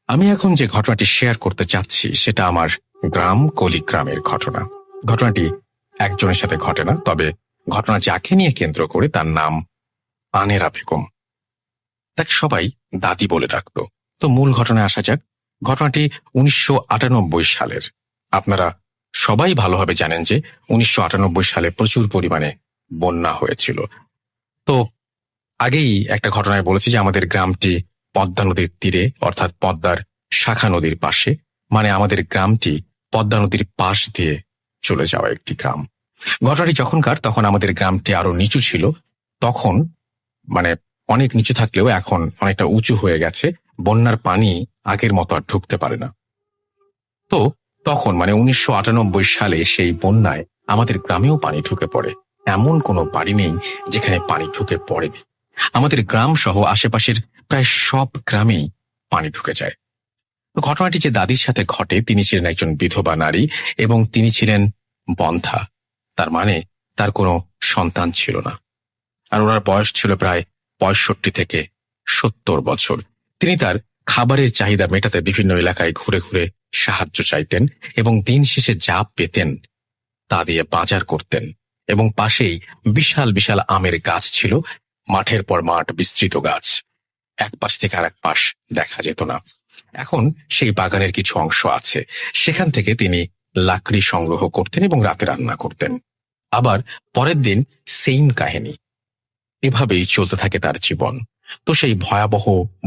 আমি এখন যে ঘটনাটি শেয়ার করতে চাচ্ছি সেটা আমার গ্রাম কলিগ্রামের ঘটনা। ঘটনাটি একজনের সাথে ঘটে না, তবে ঘটনা যাকে নিয়ে কেন্দ্র করে তার নাম আনেরা বেগম। তাকে সবাই দাদি বলে ডাকত। তো মূল ঘটনায় আসা যাক। ঘটনাটি 1998 সালের। আপনারা সবাই ভালোভাবে জানেন যে 1998 সালে প্রচুর পরিমাণে বন্যা হয়েছিল। তো আগেই একটা ঘটনায় বলেছি যে আমাদের গ্রামটি পদ্মা নদীর তীরে, অর্থাৎ পদ্মার শাখা নদীর পাশে। মানে আমাদের গ্রামটি পদ্মা নদীর পাশ দিয়ে চলে যাওয়া একটি গ্রাম। ঘটনাটি যখনকার, তখন আমাদের গ্রামটি আরো নিচু ছিল। তখন মানে অনেক নিচু থাকলেও এখন অনেকটা উঁচু হয়ে গেছে। বন্যার পানি আগের মতো আর ঢুকতে পারে না। তো তখন 1998 সালে সেই বন্যায় আমাদের গ্রামেও পানি ঢুকে পড়ে। এমন কোনো বাড়ি নেই যেখানে পানি ঢুকে পড়েনি। আমাদের গ্রাম সহ আশেপাশের প্রায় সব গ্রামেই পানি ঢুকে যায়। ঘটনাটি যে দাদির সাথে ঘটে, তিনি ছিলেন একজন বিধবা নারী এবং তিনি ছিলেন বন্ধ্যা। তার মানে তার কোনো সন্তান ছিল না। আর ওনার বয়স ছিল প্রায় 65 থেকে 70 বছর। তিনি তার খাবারের চাহিদা মেটাতে বিভিন্ন এলাকায় ঘুরে ঘুরে সাহায্য চাইতেন এবং দিন শেষে যা পেতেন তা দিয়ে বাজার করতেন। এবং পাশেই বিশাল বিশাল আমের গাছ ছিল, মাঠের পর মাঠ বিস্তৃত গাছ। এক পাশ থেকে আর এক পাশ দেখা যেত না। এখন সেই বাগানের কিছু অংশ আছে, সেখান থেকে তিনি লাকড়ি সংগ্রহ করতেন এবং রাতে রান্না করতেন। আবার পরের দিন সেম কাহিনী। এভাবেই চলতে থাকে তার জীবন। তো সেই ভয়াবহ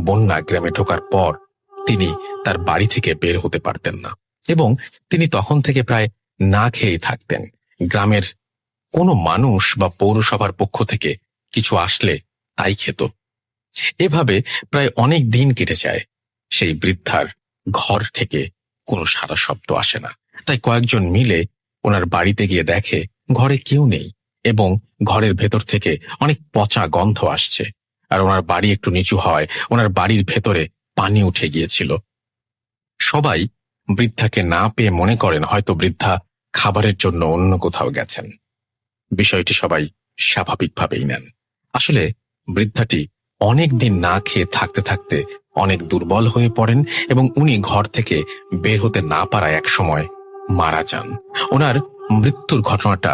বন্যা গ্রামে ঢোকার পর তিনি তার বাড়ি থেকে বের হতে পারতেন না এবং তিনি তখন থেকে প্রায় না খেয়েই থাকতেন। গ্রামের কোনো মানুষ বা পৌরসভার পক্ষ থেকে কিছু আসলে তাই খেত। এভাবে প্রায় অনেক দিন কেটে যায়। সেই বৃদ্ধার ঘর থেকে কোনো সাড়া শব্দ আসে না। তাই কয়েকজন মিলে ওনার বাড়িতে গিয়ে দেখে ঘরে কেউ নেই এবং ঘরের ভেতর থেকে অনেক পচা গন্ধ আসছে। আর ওনার বাড়ি একটু নিচু হয়, ওনার বাড়ির ভেতরে পানি উঠে গিয়েছিল। সবাই বৃদ্ধাকে না পেয়ে মনে করেন হয়তো বৃদ্ধা খাবারের জন্য অন্য কোথাও গেছেন। বিষয়টি সবাই স্বাভাবিকভাবেই নেন। আসলে বৃদ্ধাটি অনেক দিন না খেয়ে থাকতে থাকতে অনেক দুর্বল হয়ে পড়েন এবং উনি ঘর থেকে বের হতে না পারায় এক সময় মারা যান। ওনার মৃত্যুর ঘটনাটা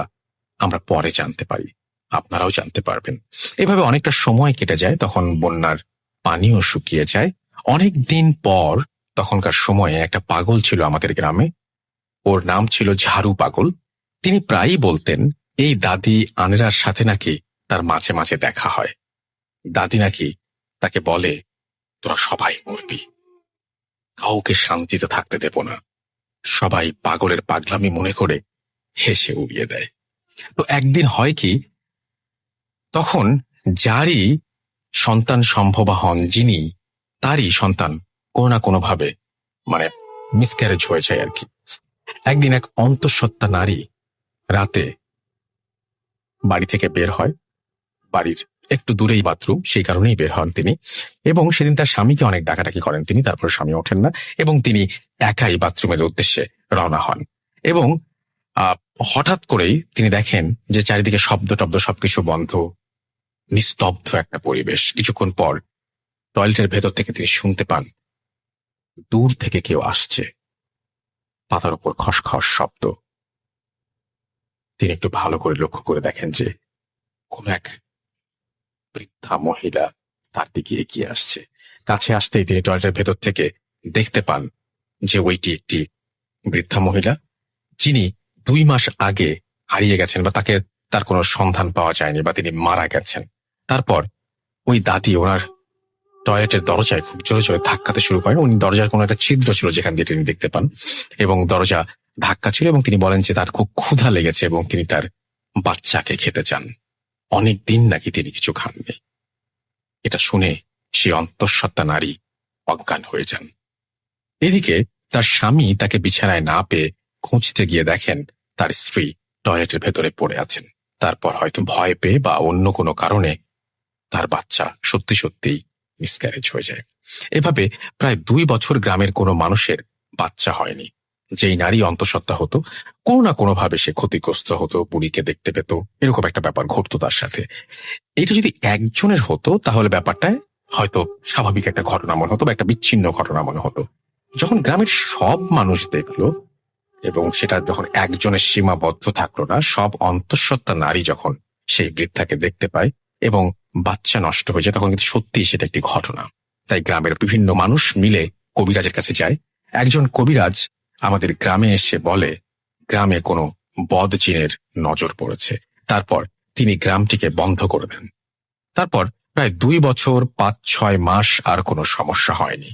আমরা পরে জানতে পারি, আপনারাও জানতে পারবেন। এভাবে অনেকটা সময় কেটে যায়। তখন বন্যার পানিও শুকিয়ে যায়। অনেক দিন পর তখনকার সময়ে একটা পাগল ছিল আমাদের গ্রামে। ওর নাম ছিল ঝাড়ু পাগল। তিনি প্রায়ই বলতেন এই দাদি আনেরার সাথে নাকি তার মাঝে মাঝে দেখা হয়। দাদি নাকি তাকে বলে, তোরা সবাই মরবি, কাউকে শান্তিতে থাকতে দেব না। সবাই পাগলের পাগলামি মনে করে হেসে উড়িয়ে দেয়। তো একদিন হয় কি, তখন যারই সন্তান সম্ভবা হন, যিনি তারই সন্তান কোনো না কোনোভাবে মিসক্যারেজ হয়ে যায় আর কি। একদিন এক অন্তঃসত্ত্বা নারী রাতে বাড়ি থেকে বের হয়। বাড়ির একটু দূরেই বাথরুম, সেই কারণেই বের হন তিনি। এবং সেদিন তার স্বামীকে অনেক ডাকাডাকি করেন তিনি, তারপর স্বামী ওঠেন না এবং তিনি একাই বাথরুমের উদ্দেশ্যে রওনা হন। এবং হঠাৎ করেই তিনি দেখেন যে চারিদিকে শব্দ টব্দ সবকিছু বন্ধ, নিস্তব্ধ একটা পরিবেশ। কিছুক্ষণ পর টয়লেটের ভেতর থেকে তিনি শুনতে পান দূর থেকে কেউ আসছে, পাতার উপর খসখস শব্দ। তিনি একটু ভালো করে লক্ষ্য করে দেখেন যে কোন এক বৃদ্ধা মহিলা তার দিকে এগিয়ে আসছে। কাছে আসতেই তিনি টয়লেটের ভেতর থেকে দেখতে পান যে ওইটি একটি বৃদ্ধা মহিলা, যিনি 2 মাস আগে হারিয়ে গেছেন বা তার কোনো সন্ধান পাওয়া যায়নি বা তিনি মারা গেছেন। তারপর ওই দাদি ওনার টয়লেটের দরজায় খুব জোরে জোরে ধাক্কাতে শুরু করেন। উনি দরজার কোনো একটা ছিদ্র ছিল যেখান দিয়ে তিনি দেখতে পান এবং দরজা ধাক্কা ছিল এবং তিনি বলেন যে তার খুব ক্ষুধা লেগেছে এবং তিনি তার বাচ্চাকে খেতে চান। অনেক দিন নাকি তিনি কিছু খাননি। এটা শুনে সেই অন্তঃসত্ত্বা নারী অজ্ঞান হয়ে যান। এদিকে তার স্বামী তাকে বিছানায় না পেয়ে খুঁজতে গিয়ে দেখেন তার স্ত্রী টয়লেটের ভেতরে পড়ে আছেন। তারপর হয়তো ভয় পেয়ে বা অন্য কোনো কারণে তার বাচ্চা সত্যি সত্যিই মিসক্যারেজ হয়ে যায়। এভাবে প্রায় 2 বছর গ্রামের কোনো মানুষের বাচ্চা হয়নি। যেই নারী অন্তঃসত্ত্বা হতো, কোনো না কোনোভাবে সে ক্ষতিগ্রস্ত হতো, বুড়িকে দেখতে পেত, এরকম একটা ব্যাপার ঘটতো তার সাথে। এটা যদি একজনের হতো তাহলে ব্যাপারটায় হয়তো স্বাভাবিক একটা ঘটনা মনে হতো বা একটা বিচ্ছিন্ন ঘটনা মনে হতো। যখন গ্রামের সব মানুষ দেখলো এবং সেটা যখন একজনের সীমাবদ্ধ থাকলো না, সব অন্তঃসত্ত্বা নারী যখন সেই বৃদ্ধাকে দেখতে পায় এবং বাচ্চা নষ্ট হয়ে যায়, তখন কিন্তু সত্যিই সেটা একটি ঘটনা। তাই গ্রামের বিভিন্ন মানুষ মিলে কবিরাজের কাছে যায়। একজন কবিরাজ আমাদের গ্রামে এসে বলে গ্রামে কোনো বদ জিনের নজর পড়েছে। তারপর তিনি গ্রামটিকে বন্ধ করে দেন। তারপর প্রায় 2 বছর 5-6 মাস আর কোনো সমস্যা হয়নি।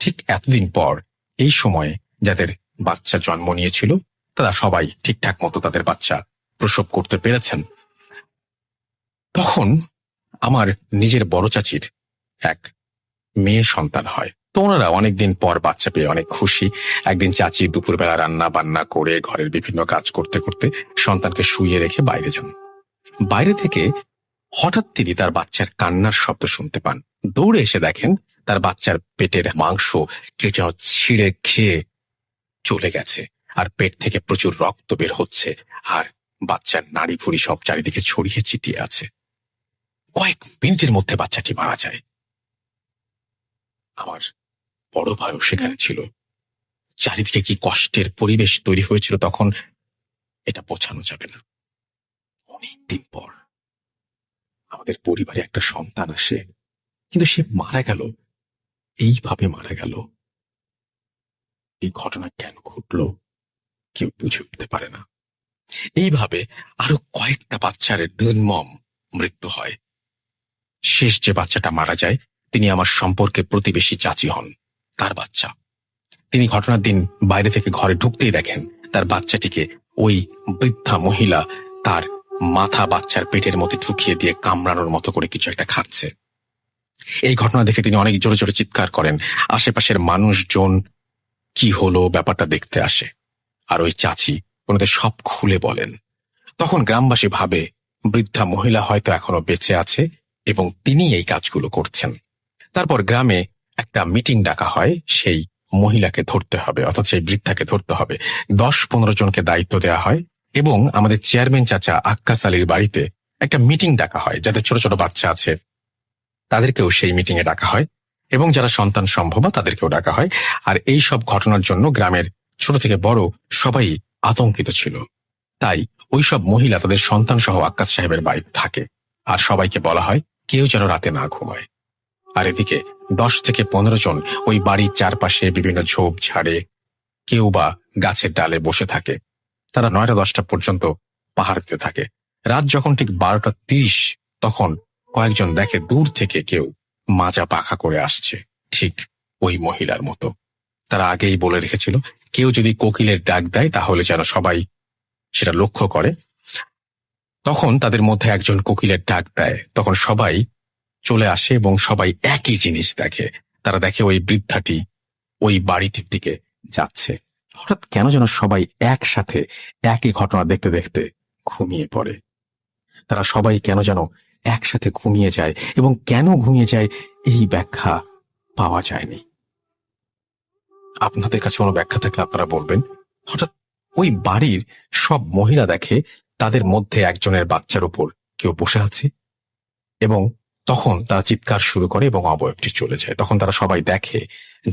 ঠিক এতদিন পর এই সময়ে যাদের বাচ্চা জন্ম নিয়েছিল তারা সবাই ঠিকঠাক মতো তাদের বাচ্চা প্রসব করতে পেরেছেন। তখন আমার নিজের বড় চাচির এক মেয়ে সন্তান হয়। তো ওনারা অনেকদিন পর বাচ্চা পেয়ে অনেক খুশি। একদিন চাচি দুপুরবেলা রান্না বান্না করে ঘরের বিভিন্ন কাজ করতে করতে সন্তানকে শুইয়ে রেখে বাইরে যান। বাইরে থেকে হঠাৎ তিনি তার বাচ্চার কান্নার শব্দ শুনতে পান। দৌড়ে এসে দেখেন তার বাচ্চার পেটের মাংস কেউ যেন ছিঁড়ে খেয়ে চলে গেছে, আর পেট থেকে প্রচুর রক্ত বের হচ্ছে, আর বাচ্চার নাড়ি ভুড়ি সব চারিদিকে ছড়িয়ে ছিটিয়ে আছে। কয়েক মিনিটের মধ্যে বাচ্চাটি মারা যায়। আমার বড় ভাইও সেখানে ছিল। চারিদিকে কি কষ্টের পরিবেশ তৈরি হয়েছিল তখন এটা বোঝানো যাবে না। অনেকদিন পর আমাদের পরিবারে একটা সন্তান আসে, কিন্তু সে মারা গেল, এইভাবে মারা গেল। এই ঘটনা কেন ঘটলো কেউ বুঝে উঠতে পারে না। এইভাবে আরো কয়েকটা বাচ্চার নির্মম মৃত্যু হয়। শেষ যে বাচ্চাটা মারা যায় তিনি আমার সম্পর্কে প্রতিবেশী চাচি হন, তার বাচ্চা। তিনি ঘটনার দিন বাইরে থেকে ঘরে ঢুকতেই দেখেন তার বাচ্চাটিকে ওই বৃদ্ধা মহিলা তার মাথা বাচ্চার পেটের মধ্যে ঢুকিয়ে দিয়ে কামড়ানোর মতো করে কিছু একটা খাচ্ছে। এই ঘটনা দেখে তিনি অনেক জোরে জোরে চিৎকার করেন। আশেপাশের মানুষজন কি হলো ব্যাপারটা দেখতে আসে, আর ওই চাচি ওনাদের সব খুলে বলেন। তখন গ্রামবাসী ভাবে বৃদ্ধা মহিলা হয়তো এখনো বেঁচে আছে এবং তিনি এই কাজগুলো করছেন। তারপর গ্রামে একটা মিটিং ডাকা হয়, সেই মহিলাকে ধরতে হবে, অর্থাৎ সেই বৃদ্ধাকে ধরতে হবে। 10-15 জনকে দায়িত্ব দেওয়া হয় এবং আমাদের চেয়ারম্যান চাচা আক্কাস আলীর বাড়িতে একটা মিটিং ডাকা হয়। যাদের ছোট ছোট বাচ্চা আছে তাদেরকেও সেই মিটিং এ ডাকা হয় এবং যারা সন্তান সম্ভবা তাদেরকেও ডাকা হয়। আর এই সব ঘটনার জন্য গ্রামের ছোট থেকে বড় সবাই আতঙ্কিত ছিল। তাই ওই সব মহিলা তাদের সন্তান সহ আক্কাস সাহেবের বাড়িতে থাকে, আর সবাইকে বলা হয় কেউ যেন রাতে না ঘুমায়। আর এদিকে 10-15 জন ওই বাড়ির চারপাশে বিভিন্ন ঝোপ ঝাড়ে কেউ বা গাছের ডালে বসে থাকে। তারা 9টা-10টা পর্যন্ত পাহারা দিতে থাকে। রাত যখন ঠিক 12টা 30 তখন কয়েকজন দেখে দূর থেকে কেউ মাজা পাখা করে আসছে, ঠিক ওই মহিলার মতো। তারা আগেই বলে রেখেছিল কেউ যদি কোকিলের ডাক দেয় তাহলে যেন সবাই সেটা লক্ষ্য করে। তখন তাদের মধ্যে একজন কোকিলের ডাক দেয়, তখন সবাই চলে আসে এবং সবাই একই জিনিস দেখে। তারা দেখে ওই বৃদ্ধাটি ওই বাড়িটির দিকে যাচ্ছে। হঠাৎ কেন যেন সবাই একসাথে একই ঘটনা দেখতে দেখতে ঘুমিয়ে পড়ে। তারা সবাই কেন যেন একসাথে ঘুমিয়ে যায় এবং কেন ঘুমিয়ে যায় এই ব্যাখ্যা পাওয়া যায়নি। আপনাদের কাছে কোনো ব্যাখ্যা থাকলে আপনারা বলবেন। হঠাৎ ওই বাড়ির সব মহিলা দেখে তাদের মধ্যে একজনের বাচ্চার উপর কেউ বসে আছে এবং তখন তারা চিৎকার শুরু করে এবং অবয়বটি চলে যায়। তখন তারা সবাই দেখে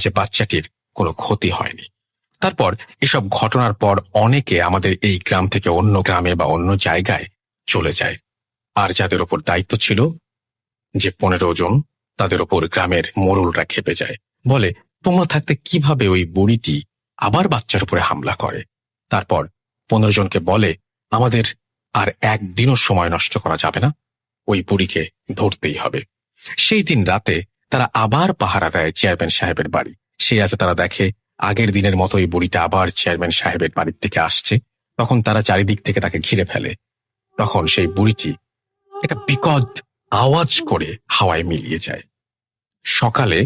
যে বাচ্চাটির কোনো ক্ষতি হয়নি। তারপর এসব ঘটনার পর অনেকে আমাদের এই গ্রাম থেকে অন্য গ্রামে বা অন্য জায়গায় চলে যায়। আর যাদের ওপর দায়িত্ব ছিল যে 15 জন, তাদের ওপর গ্রামের মোড়লরা খেপে যায়, বলে তোমরা থাকতে কিভাবে ওই বুড়িটি আবার বাচ্চার উপরে হামলা করে। তারপর 15 জনকে বলে আমাদের আর একদিনও সময় নষ্ট করা যাবে না, ওই বুড়িকে ধরতেই হবে। সেই দিন রাতে তারা আবার পাহারা দেয় চেয়ারম্যান সাহেবের বাড়ি। সেই রাতে তারা দেখে আগের দিনের মতো এই বুড়িটা আবার চেয়ারম্যান সাহেবের বাড়ির দিকে আসছে। তখন তারা চারিদিক থেকে তাকে ঘিরে ফেলে। তখন সেই বুড়িটি একটা বিকট আওয়াজ করে হাওয়ায় মিলিয়ে যায়। সকালে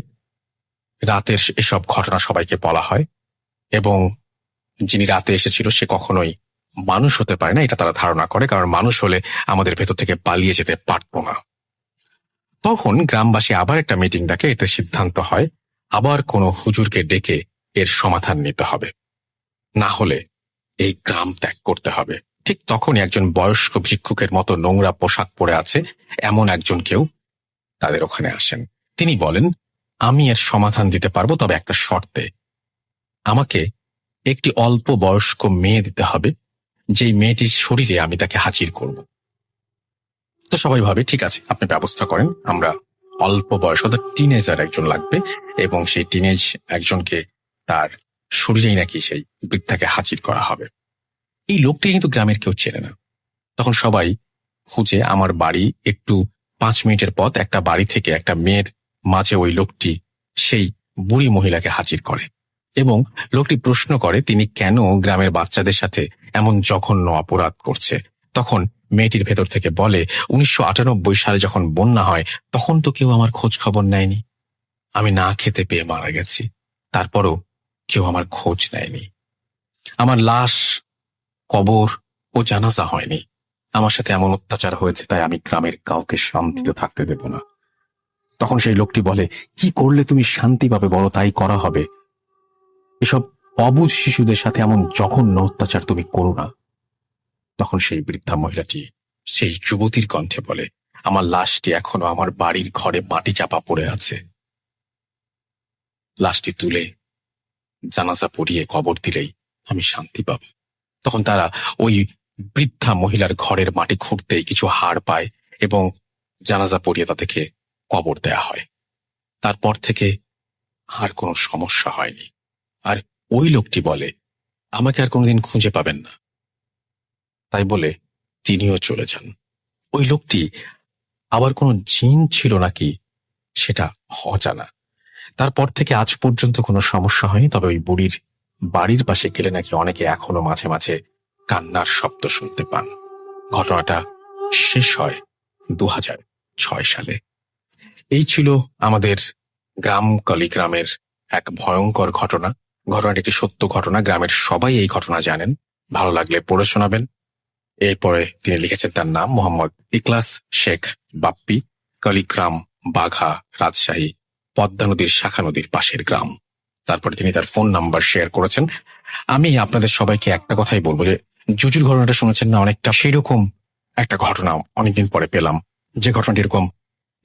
রাতের এসব ঘটনা সবাইকে বলা হয় এবং যিনি রাতে এসেছিল সে কখনোই মানুষ হতে পারে না, এটা তারা ধারণা করে, কারণ মানুষ হলে আমাদের ভেতর থেকে পালিয়ে যেতে পারত না। তখন গ্রামবাসী আবার একটা মিটিং ডাকে। এতে সিদ্ধান্ত হয় আবার কোনো হুজুরকে ডেকে এর সমাধান নিতে হবে, না হলে এই গ্রাম ত্যাগ করতে হবে। ঠিক তখনই একজন বয়স্ক ভিক্ষুকের মতো নোংরা পোশাক পরে আছে এমন একজন কেউ তাদের ওখানে আসেন। তিনি বলেন, আমি এর সমাধান দিতে পারবো, তবে একটা শর্তে। আমাকে একটি অল্প বয়স্ক মেয়ে দিতে হবে, যেই মেয়েটির শরীরে আমি তাকে হাজির করব। তো সবাই ভাবে ঠিক আছে, আপনি ব্যবস্থা করেন, আমরা অল্প বয়স অর্থাৎ টিনেজার একজন লাগবে, এবং সেই টিনেজ একজনকে তার শরীরেই নাকি সেই বৃদ্ধাকে হাজির করা হবে। এই লোকটি কিন্তু গ্রামের কেউ চেনে না। তখন সবাই খুঁজে আমার বাড়ি একটু 5 মিনিটের পথ একটা বাড়ি থেকে একটা মেয়ের মাঝে ওই লোকটি সেই বুড়ি মহিলাকে হাজির করে, এবং লোকটি প্রশ্ন করে তিনি কেন গ্রামের বাচ্চাদের সাথে এমন জঘন্য অপরাধ করছে। তখন মেয়েটির ভেতর থেকে বলে, 1998 সালে যখন বন্যা হয় তখন তো কেউ আমার খোঁজ খবর নেয়নি, আমি না খেতে পেয়ে মারা গেছি, তারপরও কেউ আমার খোঁজ নেয়নি, আমার লাশ কবর ও জানাজা হয়নি, আমার সাথে এমন অত্যাচার হয়েছে, তাই আমি গ্রামের কাউকে শান্তিতে থাকতে দেব না। তখন সেই লোকটি বলে, কি করলে তুমি শান্তি পাবে বলো, তাই করা হবে, এসব অবুঝ শিশুদের সাথে এমন জঘন্য অত্যাচার তুমি করো না। তখন সেই বৃদ্ধা মহিলাটি সেই যুবতীর কণ্ঠে বলে, আমার লাশটি এখনো আমার বাড়ির ঘরে মাটি চাপা পড়ে আছে, লাশটি তুলে জানাজা পড়িয়ে কবর দিলেই আমি শান্তি পাব। তখন তারা ওই বৃদ্ধা মহিলার ঘরের মাটি খুঁড়তেই কিছু হাড় পায়, এবং জানাজা পড়িয়ে তাদেরকে কবর দেয়া হয়। তারপর থেকে আর কোনো সমস্যা হয়নি। আর ওই লোকটি বলে, আমাকে আর কোনোদিন খুঁজে পাবেন না, তাই বলে তিনিও চলে যান। ওই লোকটি আবার কোনো জিন ছিল নাকি সেটা অজানা। তারপর থেকে আজ পর্যন্ত কোনো সমস্যা হয়নি, তবে ওই বুড়ির বাড়ির পাশে গেলে নাকি অনেকে এখনো মাঝে মাঝে কান্নার শব্দ শুনতে পান। ঘটনাটা শেষ হয় 2006 সালে। এই ছিল আমাদের গ্রাম কলিগ্রামের এক ভয়ঙ্কর ঘটনা। ঘটনাটি একটি সত্য ঘটনা, গ্রামের সবাই এই ঘটনা জানেন, ভালো লাগলে পড়ে শোনাবেন। এরপরে তিনি লিখেছেন, তার নাম মোহাম্মদ ইখলাস শেখ বাপ্পি, কলিগ্রাম, বাঘা, রাজশাহী, পদ্মা নদীর শাখা নদীর পাশের গ্রাম। তারপরে তিনি তার ফোন নাম্বার শেয়ার করেছেন। আমি আপনাদের সবাইকে একটা কথাই বলবো যে জুজুর ঘটনাটা শুনেছেন না, অনেকটা সেই রকম একটা ঘটনা অনেকদিন পরে পেলাম, যে ঘটনাটি এরকম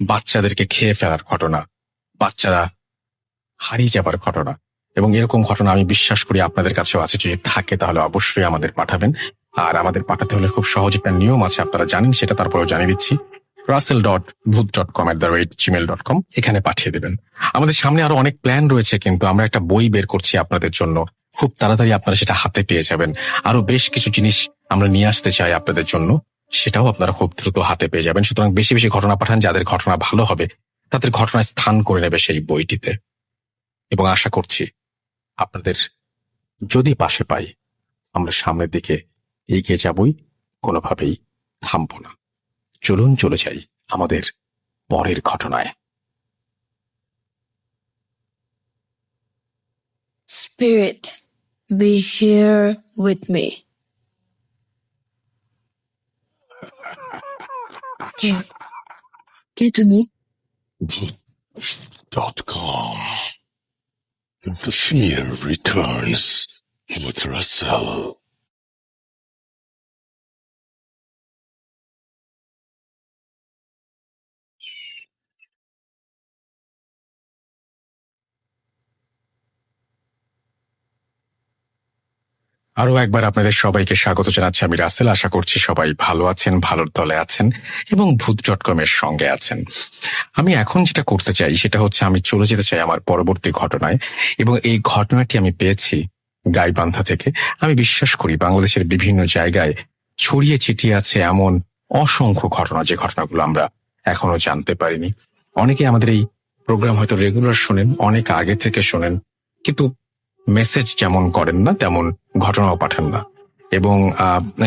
বাচ্চাদেরকে খেয়ে ফেলার ঘটনা, বাচ্চারা হারিয়ে যাবার ঘটনা, এবং এরকম ঘটনা আমি বিশ্বাস করি আপনাদের কাছেও আছে। যদি থাকে তাহলে অবশ্যই আমাদের পাঠাবেন। আর আমাদের পাঠাতে হলে খুব সহজ একটা নিয়ম আছে, আপনারা জানেন সেটা, তারপরেও জানিয়ে দিচ্ছি। russell.bhuth.com@gmail.com এখানে পাঠিয়ে দেবেন। আমাদের সামনে আরো অনেক প্ল্যান রয়েছে, কিন্তু আমরা একটা বই বের করছি আপনাদের জন্য, খুব তাড়াতাড়ি আপনারা সেটা হাতে পেয়ে যাবেন। আরো বেশ কিছু জিনিস আমরা নিয়ে আসতে চাই আপনাদের জন্য, সেটাও আপনারা খুব দ্রুত হাতে পেয়ে যাবেন। সুতরাং বেশি বেশি ঘটনা পাঠান, যাদের ঘটনা ভালো হবে তাদের ঘটনায় স্থান করে নেবে সেই বইটিতে, এবং আশা করছি আপনাদের যদি পাশে পাই আমরা সামনের দিকে এগিয়ে যাবই, কোনোভাবেই থামব না। চলুন চলে যাই আমাদের পরের ঘটনায়। Spirit, be here with me. কে তুমি? .com. The fear returns with Russell. আরো একবার আপনাদের সবাইকে স্বাগত জানাচ্ছি, আমি রাসেল। আশা করছি সবাই ভালো আছেন, ভালোর দলে আছেন, এবং ভূত.com এর সঙ্গে আছেন। আমি এখন যেটা করতে চাই সেটা হচ্ছে আমি চলে যেতে চাই আমার পরবর্তী ঘটনায়, এবং এই ঘটনাটি আমি পেয়েছি গাইবান্ধা থেকে। আমি বিশ্বাস করি বাংলাদেশের বিভিন্ন জায়গায় ছড়িয়ে ছিটিয়ে আছে এমন অসংখ্য ঘটনা, যে ঘটনাগুলো আমরা এখনো জানতে পারিনি। অনেকে আমাদের এই প্রোগ্রাম হয়তো রেগুলার শোনেন, অনেক আগে থেকে শোনেন, কিন্তু মেসেজ যেমন করেন না তেমন ঘটনাও পাঠান না। এবং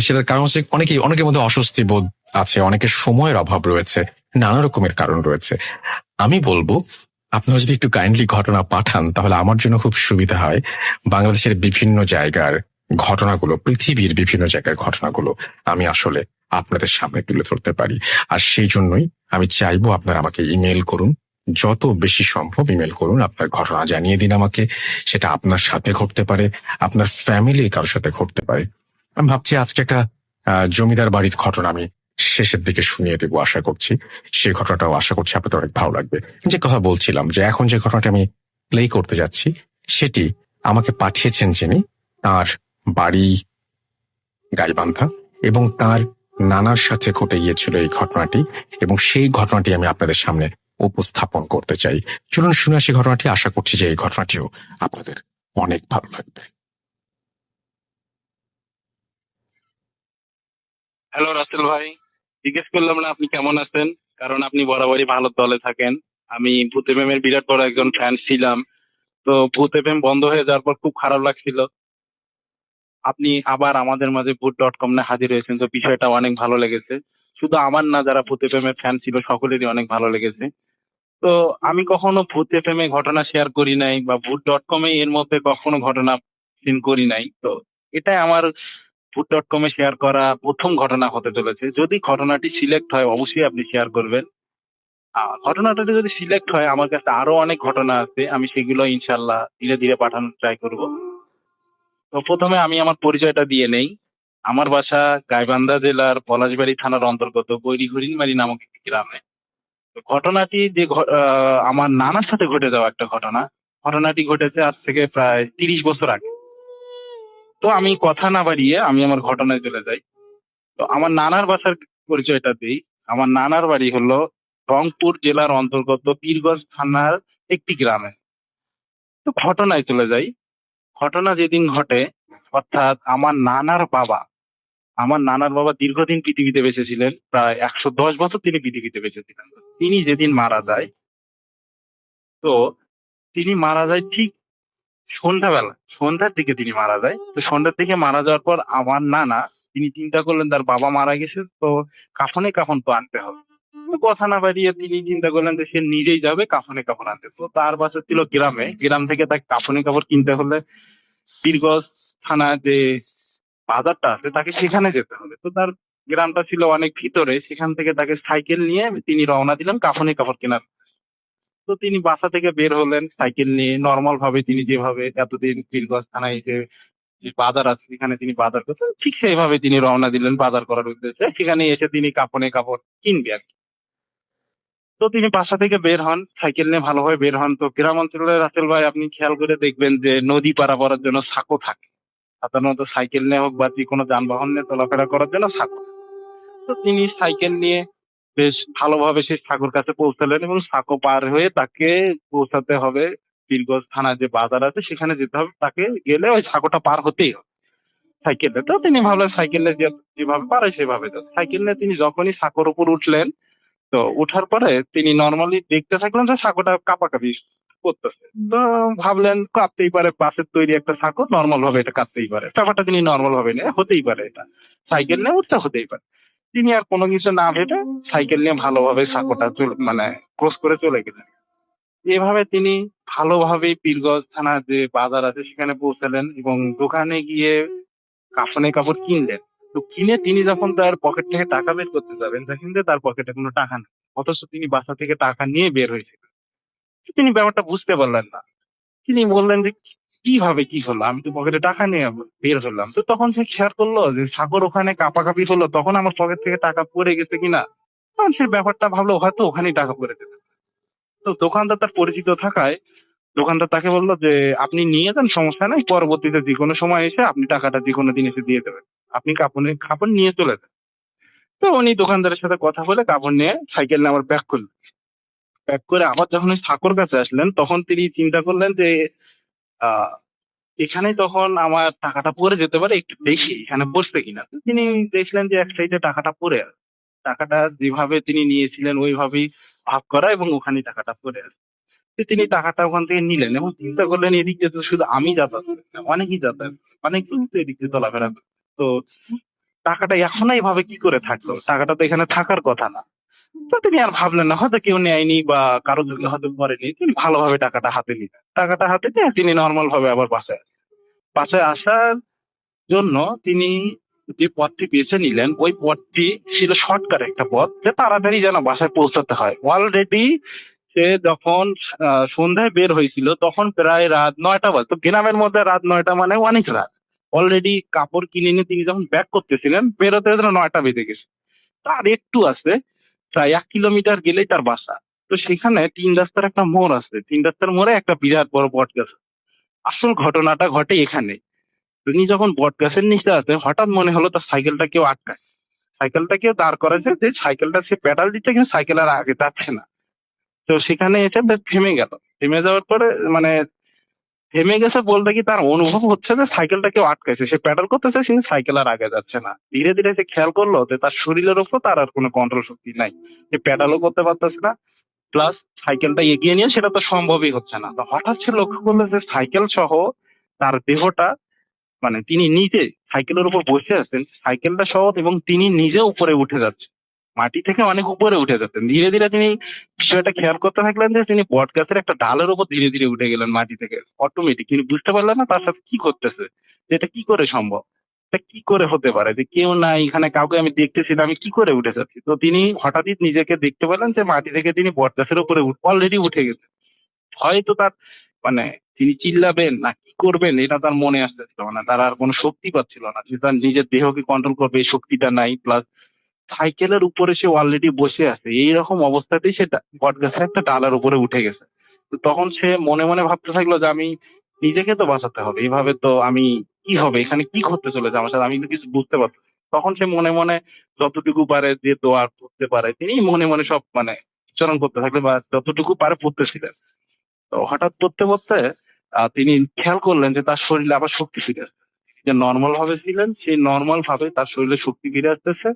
সেটার কারণ হচ্ছে অনেকের মধ্যে অস্বস্তি বোধ আছে, অনেকের সময়ের অভাব রয়েছে, নানা রকমের কারণ রয়েছে। আমি বলবো আপনারা যদি একটু কাইন্ডলি ঘটনা পাঠান তাহলে আমার জন্য খুব সুবিধা হয়। বাংলাদেশের বিভিন্ন জায়গার ঘটনাগুলো, পৃথিবীর বিভিন্ন জায়গার ঘটনাগুলো আমি আসলে আপনাদের সামনে তুলে ধরতে পারি। আর সেই জন্যই আমি চাইবো আপনারা আমাকে ইমেল করুন, যত বেশি সম্ভব ইমেল করুন, আপনার ঘটনা জানিয়ে দিন আমাকে। সেটা আপনার সাথে ঘটতে পারে, আপনার ফ্যামিলির কারোর সাথে ঘটতে পারে। আমি ভাবছি আজকে একটা জমিদার বাড়ির ঘটনা আমি শেষের দিকে শুনিয়ে দেবো আশা করছি। সেই ঘটনাটাও আশা করছি আপনাদের অনেক ভালো লাগবে। যে কথা বলছিলাম যে এখন যে ঘটনাটা আমি প্লে করতে যাচ্ছি সেটি আমাকে পাঠিয়েছেন যিনি, তার বাড়ি গাইবান্ধা এবং তার নানার সাথে ঘটে গিয়েছিল এই ঘটনাটি, এবং সেই ঘটনাটি আমি আপনাদের সামনে উপস্থাপন করতে চাই। চলুন শুনে আসি ঘটনাটি। আশা করছি যে এই ঘটনাটিও আপনাদের অনেক ভালো লাগবে। হ্যালো রাসেল ভাই, জিজ্ঞেস করলাম না আপনি কেমন আছেন, কারণ আপনি বরাবরই ভালো দলে থাকেন। আমি ভূত এফএম এর বিরাট বড় একজন ফ্যান ছিলাম। তো ভূত এফএম বন্ধ হয়ে যাওয়ার পর খুব খারাপ লাগছিল। আপনি আবার আমাদের মাঝে ভূত.com না হাজির হয়েছেন, তো বিষয়টা অনেক ভালো লেগেছে। শুধু আমার না, যারা ভূত এফএম এর ফ্যান ছিল সকলেরই অনেক ভালো লেগেছে। তো আমি কখনো ভূত এফএম এ ঘটনা শেয়ার করি নাই, বা ভূত.com এর মধ্যে কখনো ঘটনা সিন করি নাই। তো এটাই আমার ভূত.com এ শেয়ার করা প্রথম ঘটনা হতে চলেছে। যদি ঘটনাটি সিলেক্ট হয় অবশ্যই আপনি শেয়ার করবেন। ঘটনাটা যদি সিলেক্ট হয়, আমার কাছে আরো অনেক ঘটনা আছে, আমি সেগুলো ইনশাল্লাহ ধীরে ধীরে পাঠানোর ট্রাই করব। তো প্রথমে আমি আমার পরিচয়টা দিয়ে নেই। আমার বাসা গাইবান্ধা জেলার পলাশবাড়ি থানার অন্তর্গত গৈরিঘুরিনবাড়ি নামক একটি গ্রামে। তো ঘটনাটি যে আমার নানার সাথে ঘটে যাওয়া একটা ঘটনা। ঘটনাটি ঘটেছে আজ থেকে প্রায় 30 বছর আগে। তো আমি কথা না বাড়িয়ে আমি আমার ঘটনায় চলে যাই। তো আমার নানার বাসার পরিচয়টা দিই। আমার নানার বাড়ি হলো রংপুর জেলার অন্তর্গত পীরগঞ্জ থানার একটি গ্রামে। তো ঘটনায় চলে যাই। ঘটনা যেদিন ঘটে, অর্থাৎ আমার নানার বাবা দীর্ঘদিন পৃথিবীতে বেঁচে ছিলেন, প্রায় 110 বছর তিনি পৃথিবীতে বেঁচে ছিলেন। তিনি যেদিন মারা যায়, তো তিনি মারা যায় ঠিক সন্ধ্যার দিকে তিনি মারা যায়। তো সন্ধ্যার দিকে মারা যাওয়ার পর আমার নানা, তিনি চিন্তা করলেন তার বাবা মারা গেছে, তো কাফন তো আনতে হবে। তো কথা না বাড়িয়ে তিনি চিন্তা করলেন যে সে নিজেই যাবে কাফন আনতে। তো তার বাসা ছিল গ্রামে, গ্রাম থেকে তাকে কাপড় কিনতে হলে পীরগঞ্জ থানা যে বাজারটা আছে তাকে সেখানে যেতে হবে। তো তার গ্রামটা ছিল অনেক ভিতরে, সেখান থেকে তাকে সাইকেল নিয়ে তিনি রওনা দিলেন কাপড় কেনার। তো তিনি বাসা থেকে বের হলেন সাইকেল নিয়ে, নর্মাল ভাবে তিনি যেভাবে এতদিন পীরগঞ্জ থানায় যে বাজার আছে সেখানে তিনি বাজার করতেন, ঠিক সেইভাবে তিনি রওনা দিলেন বাজার করার উদ্দেশ্যে। সেখানে এসে তিনি কাপড় কিনবে আর কি। তো তিনি বাসা থেকে বের হন, সাইকেল নিয়ে ভালোভাবে বের হন। তো গ্রাম অঞ্চলের রাসেল ভাই, আপনি খেয়াল করে দেখবেন যে নদী পারাপারের জন্য সাঁকো থাকে। সাধারণত সাইকেল নিয়ে হোক বা যে কোনো যানবাহন নিয়ে চলাফেরা করার জন্য সাঁকো। তো তিনি সাইকেল নিয়ে বেশ ভালোভাবে সেই সাঁকোর কাছে পৌঁছালেন, এবং সাঁকো পার হয়ে তাকে পৌঁছাতে হবে পীরগঞ্জ থানার যে বাজার আছে সেখানে যেতে হবে। তাকে গেলে ওই সাঁকোটা পার হতেই হবে সাইকেলে। তো তিনি ভাবলেন সাইকেলে যেভাবে পারে সেভাবে যাবে। সাইকেল নিয়ে তিনি যখনই সাঁকোর উপর উঠলেন, তো উঠার পরে তিনি নর্মালি দেখতে থাকলেন যে সাঁকোটা কাঁপাকাঁপি করতেছে। তো ভাবলেন কাঁপতেই পারে, বাঁশের তৈরি একটা সাঁকো, নর্মাল ভাবে এটা কাঁপতেই পারে। ব্যাপারটা তিনি নর্মাল ভাবে নিয়ে হতেই পারে, এটা সাইকেল নিয়ে উঠতে হতেই পারে। তিনি আর কোনো কিছু না ভেবে সাইকেল নিয়ে ভালোভাবে সাঁকোটা মানে ক্রস করে চলে গেলেন। এভাবে তিনি ভালোভাবে পীরগঞ্জ থানার যে বাজার আছে সেখানে পৌঁছালেন, এবং দোকানে গিয়ে কাপড় কিনলেন। তো কিনে তিনি যখন তার পকেট থেকে টাকা বের করতে যাবেন, দেখেন যে তার পকেটে কোনো টাকা নেই, অথচ তিনি বাসা থেকে টাকা নিয়ে বের হয়েছিলেন। তিনি ব্যাপারটা বুঝতে পারলেন না। তিনি বললেন যে কিভাবে কি হলো, আমি তো পকেটে টাকা নিয়ে বের হলাম। তো তখন সে খেয়াল করলো যে সাগর ওখানে কাঁপাকাঁপি হলো, তখন আমার পকেট থেকে টাকা পড়ে গেছে কিনা। তখন সে ব্যাপারটা ভাবলো হয়তো ওখানেই টাকা পড়ে গেছে। তো দোকানদার তার পরিচিত থাকায় দোকানদার তাকে বললো যে আপনি নিয়ে যান, সমস্যা নাই, পরবর্তীতে যে কোনো সময় এসে আপনি টাকাটা যে কোনো দিন এসে দিয়ে দেবেন, আপনি কাপড় নিয়ে চলে যান। তো উনি দোকানদারের সাথে কথা বলে কাপড় নিয়ে সাইকেল নিয়ে আবার ব্যাক করলেন। ব্যাক করে আবার যখন ওই সাঁকোর কাছে আসলেন, তখন তিনি চিন্তা করলেন যে আহ এখানে তখন আমার টাকাটা পড়ে যেতে পারে, একটু দেখি এখানে বসবে কিনা। তো তিনি দেখলেন যে এক সাইডে টাকাটা পড়ে আছে। টাকাটা যেভাবে তিনি নিয়েছিলেন ওইভাবেই ভাগ করা, এবং ওখানে টাকাটা পড়ে আছে। তো তিনি টাকাটা ওখান থেকে নিলেন, এবং চিন্তা করলেন এদিক দিয়ে তো শুধু আমি যাতায়াত করি না, অনেকেই যাতায়াত করে, অনেক লোক তো এদিক দিয়ে চলাফেরা করে। তো টাকাটা এখন এইভাবে কি করে থাকলো, টাকাটা তো এখানে থাকার কথা না। তো তিনি আর ভাবলেন না, হয়তো কেউ নেয়নি বা কারো যদি হয়তো করেনি। তিনি ভালোভাবে টাকাটা হাতে নিলেন, টাকাটা হাতে নিয়ে তিনি নর্মাল ভাবে আবার বাসায় আসার জন্য তিনি যে পথটি বেছে নিলেন, ওই পথটি ছিল শর্টকাট একটা পথ, যে তাড়াতাড়ি যেন বাসায় পৌঁছাতে হয়। অলরেডি সে যখন সন্ধ্যায় বের হয়েছিল, তখন প্রায় রাত 9টা বাজে। তো গ্রামের মধ্যে রাত 9টা মানে অনেক রাত। অলরেডি কাপড় কিনে নিয়ে তিনি যখন ব্যাক করতেছিলেন, বেরোতে যেন 9টা বেজে গেছে। তার একটু আছে, প্রায় 1 কিলোমিটার গেলেই তার বাসা। তো সেখানে 3 রাস্তার একটা মোড় আছে, 3 রাস্তার মোড়ে একটা বিরাট বড় বট গাছ। আসল ঘটনাটা ঘটে এখানে। তিনি যখন বট গাছের নিচে আছে, হঠাৎ মনে হলো তার সাইকেলটা কেউ আটকায়। সাইকেলটা কেউ দাঁড় করাইছে, যে সাইকেলটা সে পেডাল দিচ্ছে কিন্তু সাইকেল আর আগে যাচ্ছে না। তো সেখানে এসে থেমে গেল। থেমে যাওয়ার পরে মানে থেমে গেছে বলতে কি তার অনুভব হচ্ছে যে সাইকেলটা কেউ আটকাইছে। সে পেডাল করতেছে কিন্তু সাইকেল আর আগে যাচ্ছে না। ধীরে ধীরে সে খেয়াল করলো যে তার শরীরের উপর তার আর কোনো কন্ট্রোল শক্তি নাই। সে পেডালও করতে পারতেছে না, প্লাস সাইকেলটা এগিয়ে নিয়ে সেটা তো সম্ভবই হচ্ছে না। তো হঠাৎ সে লক্ষ্য করলো যে সাইকেল সহ তার দেহটা, মানে তিনি নিজে সাইকেলের উপর বসে আছেন, সাইকেলটা সহ, এবং তিনি নিজে উপরে উঠে যাচ্ছেন, মাটি থেকে অনেক উপরে উঠে যাচ্ছেন। ধীরে ধীরে তিনি বিষয়টা খেয়াল করতে থাকলেন যে তিনি বট গাছের একটা ডালের উপর ধীরে ধীরে উঠে গেলেন মাটি থেকে, অটোমেটিক। তিনি বুঝতে পারলেন না তার সাথে কি করতেছে, যে এটা কি করে সম্ভব, এটা কি করে হতে পারে, যে কেউ নাই এখানে, কাউকে আমি দেখতেছি না, আমি কি করে উঠে যাচ্ছি। তো তিনি হঠাৎই নিজেকে দেখতে পেলেন যে মাটি থেকে তিনি বট গাছের উপরে অলরেডি উঠে গেছেন। হয়তো তার মানে তিনি চিল্লাবেন না কি করবেন এটা তার মনে আসতেছিল না, তার আর কোনো শক্তি পাচ্ছিল না, যে তার নিজের দেহকে কন্ট্রোল করবে এই শক্তিটা নাই। প্লাস সাইকেলের উপরে সে অলরেডি বসে আছে, এইরকম অবস্থাতেই সে বট গাছের একটা ডালার উপরে উঠে গেছে। তো তখন সে মনে মনে ভাবতে থাকলো যে আমি নিজেকে তো বাঁচাতে হবে, এভাবে তো আমি কি হবে, এখানে কি ঘটতে চলেছে আমার সাথে, আমি তো কিছু বুঝতে পারছি না। তখন সে মনে মনে যতটুকু পারে যে দোয়া পড়তে পারে তিনি মনে মনে সব মানে উচ্চারণ করতে থাকলেন, বা যতটুকু পারে পড়তেছিলেন। তো হঠাৎ পড়তে পড়তে তিনি খেয়াল করলেন যে তার শরীরে আবার শক্তি ফিরে আসছে। যে নর্মাল ভাবে ছিলেন সেই নর্মাল ভাবে তার শরীরে শক্তি ফিরে আসতেছে,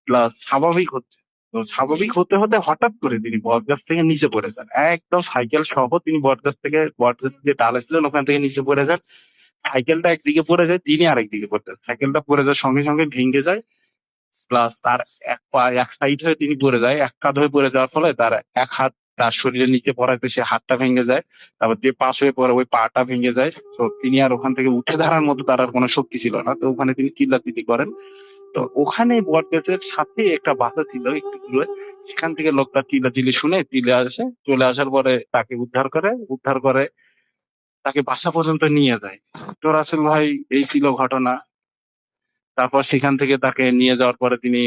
প্লাস স্বাভাবিক হচ্ছে। তো স্বাভাবিক হতে হতে হঠাৎ করে তিনি বটগাছ থেকে নিচে পড়ে যান, একদম সাইকেল সহ। তিনি বটগাছ যে ডালে ছিলেন ওখান থেকে নিচে পড়ে যান। সাইকেলটা একদিকে পড়ে যায়, তিনি আরেকদিকে পড়তে, সাইকেলটা পড়ে যাওয়ার সঙ্গে সঙ্গে ভেঙে যায়। প্লাস তার এক পা এক সাইড হয়ে তিনি পড়ে যায়, এক কাঁধ হয়ে পড়ে যাওয়ার ফলে তার এক হাত তার শরীরের নিচে পড়াতে সে হাতটা ভেঙে যায়। তারপর যে পাশ হয়ে পড়ে ওই পাটা ভেঙে যায়। তো তিনি আর ওখান থেকে উঠে দাঁড়ার মতো তার আর কোনো শক্তি ছিল না। তো ওখানে তিনি চিল্লাচিল্লি করেন। তো ওখানে বটগাছের সাথে একটা বাসা ছিল একটু দূরে, সেখান থেকে লোকটা চিল্লাচিল্লি শুনে চলে আসার পরে তাকে উদ্ধার করে তাকে বাসা পর্যন্ত নিয়ে যায়। তো রাসেল ভাই, এই ছিল ঘটনা। তারপর সেখান থেকে তাকে নিয়ে যাওয়ার পরে তিনি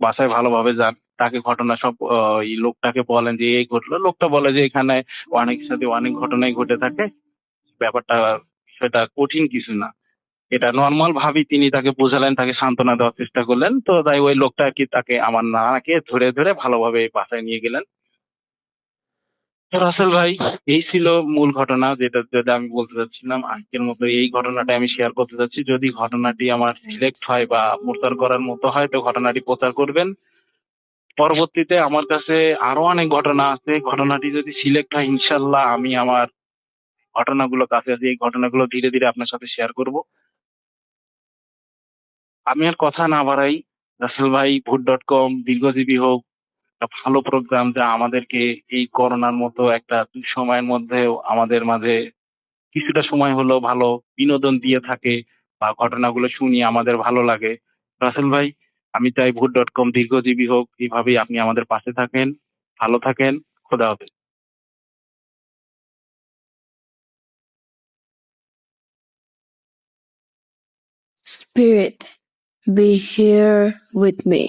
বাসায় ভালোভাবে যান। তাকে ঘটনা সব এই লোকটাকে বলেন যে এই ঘটলো। লোকটা বলে যে এখানে অনেকের সাথে অনেক ঘটনাই ঘটে থাকে, ব্যাপারটা সেটা কঠিন কিছু না। এটা নর্মাল ভাবেই তিনি তাকে বোঝালেন, তাকে সান্ত্বনা দেওয়ার চেষ্টা করলেন। তো তাই ওই লোকটা কি তাকে আমার নানাকে ধরে ধরে ভালোভাবে বাসায় নিয়ে গেলেন। তো রাসেল ভাই, এই ছিল মূল ঘটনা, যেটা আমি বলতে চাচ্ছিলাম। আজকের মতো এই ঘটনাটা আমি শেয়ার করতে চাচ্ছি। যদি ঘটনাটি আমার সিলেক্ট হয় বা প্রচার করার মতো হয় তো ঘটনাটি প্রচার করবেন। পরবর্তীতে আমার কাছে আরো অনেক ঘটনা আছে, ঘটনাটি যদি সিলেক্ট হয় ইনশাল্লাহ আমি আমার ঘটনাগুলো কাছে আছে, এই ঘটনাগুলো ধীরে ধীরে আপনার সাথে শেয়ার করব। আমি আর কথা না বাড়াই, রাসেল ভাই, ভূত.com দীর্ঘজীবী হোক। একটা ভালো প্রোগ্রাম যা আমাদেরকে এই করোনার মতো একটা সময়ের মধ্যেও আমাদের মাঝে কিছুটা সময় হলেও ভালো বিনোদন দিয়ে থাকে, বা ঘটনাগুলো শুনি আমাদের ভালো লাগে। রাসেল ভাই, আমি চাই ভূত.com দীর্ঘজীবী হোক, এইভাবেই আপনি আমাদের পাশে থাকেন। ভালো থাকেন। খোদা হাফেজ। Spirit, be here with me.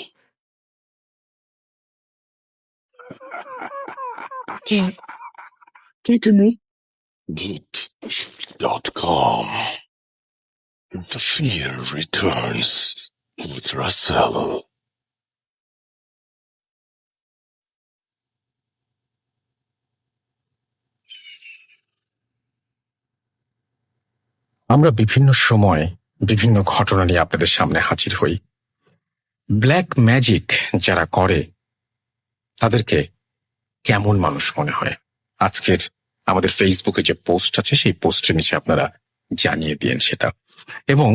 কে তুমি? Geek.com. The fear returns with Russell. আমরা বিভিন্ন সময় বিভিন্ন ঘটনা নিয়ে আপনাদের সামনে হাজির হই। ব্ল্যাক ম্যাজিক যারা করে তাদেরকে কেমন মানুষ মনে হয়? আজকের আমাদের ফেসবুকে যে পোস্ট আছে সেই পোস্টের নিচে আপনারা জানিয়ে দিন সেটা। এবং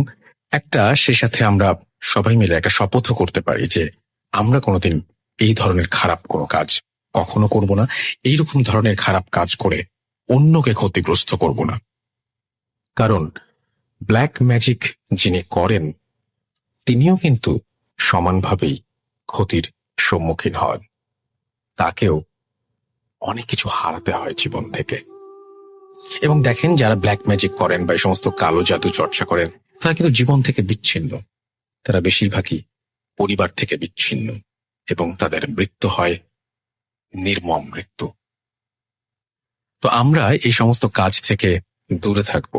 সে সাথে আমরা সবাই মিলে একটা শপথও করতে পারি যে আমরা কোনোদিন এই ধরনের খারাপ কোনো কাজ কখনো করব না, এইরকম ধরনের খারাপ কাজ করে অন্যকে ক্ষতিগ্রস্ত করব না। কারণ ব্ল্যাক ম্যাজিক যিনি করেন তিনিও কিন্তু সমানভাবেই ক্ষতির সম্মুখীন হন। তাকেও অনেক কিছু হারাতে হয় জীবন থেকে। এবং দেখেন, যারা ব্ল্যাক ম্যাজিক করেন বা এই সমস্ত কালো জাদু চর্চা করেন তারা কিন্তু জীবন থেকে বিচ্ছিন্ন। তারা বেশিরভাগই পরিবার থেকে বিচ্ছিন্ন এবং তাদের মৃত্যু হয় নির্মম মৃত্যু। তো আমরা এই সমস্ত কাজ থেকে দূরে থাকব।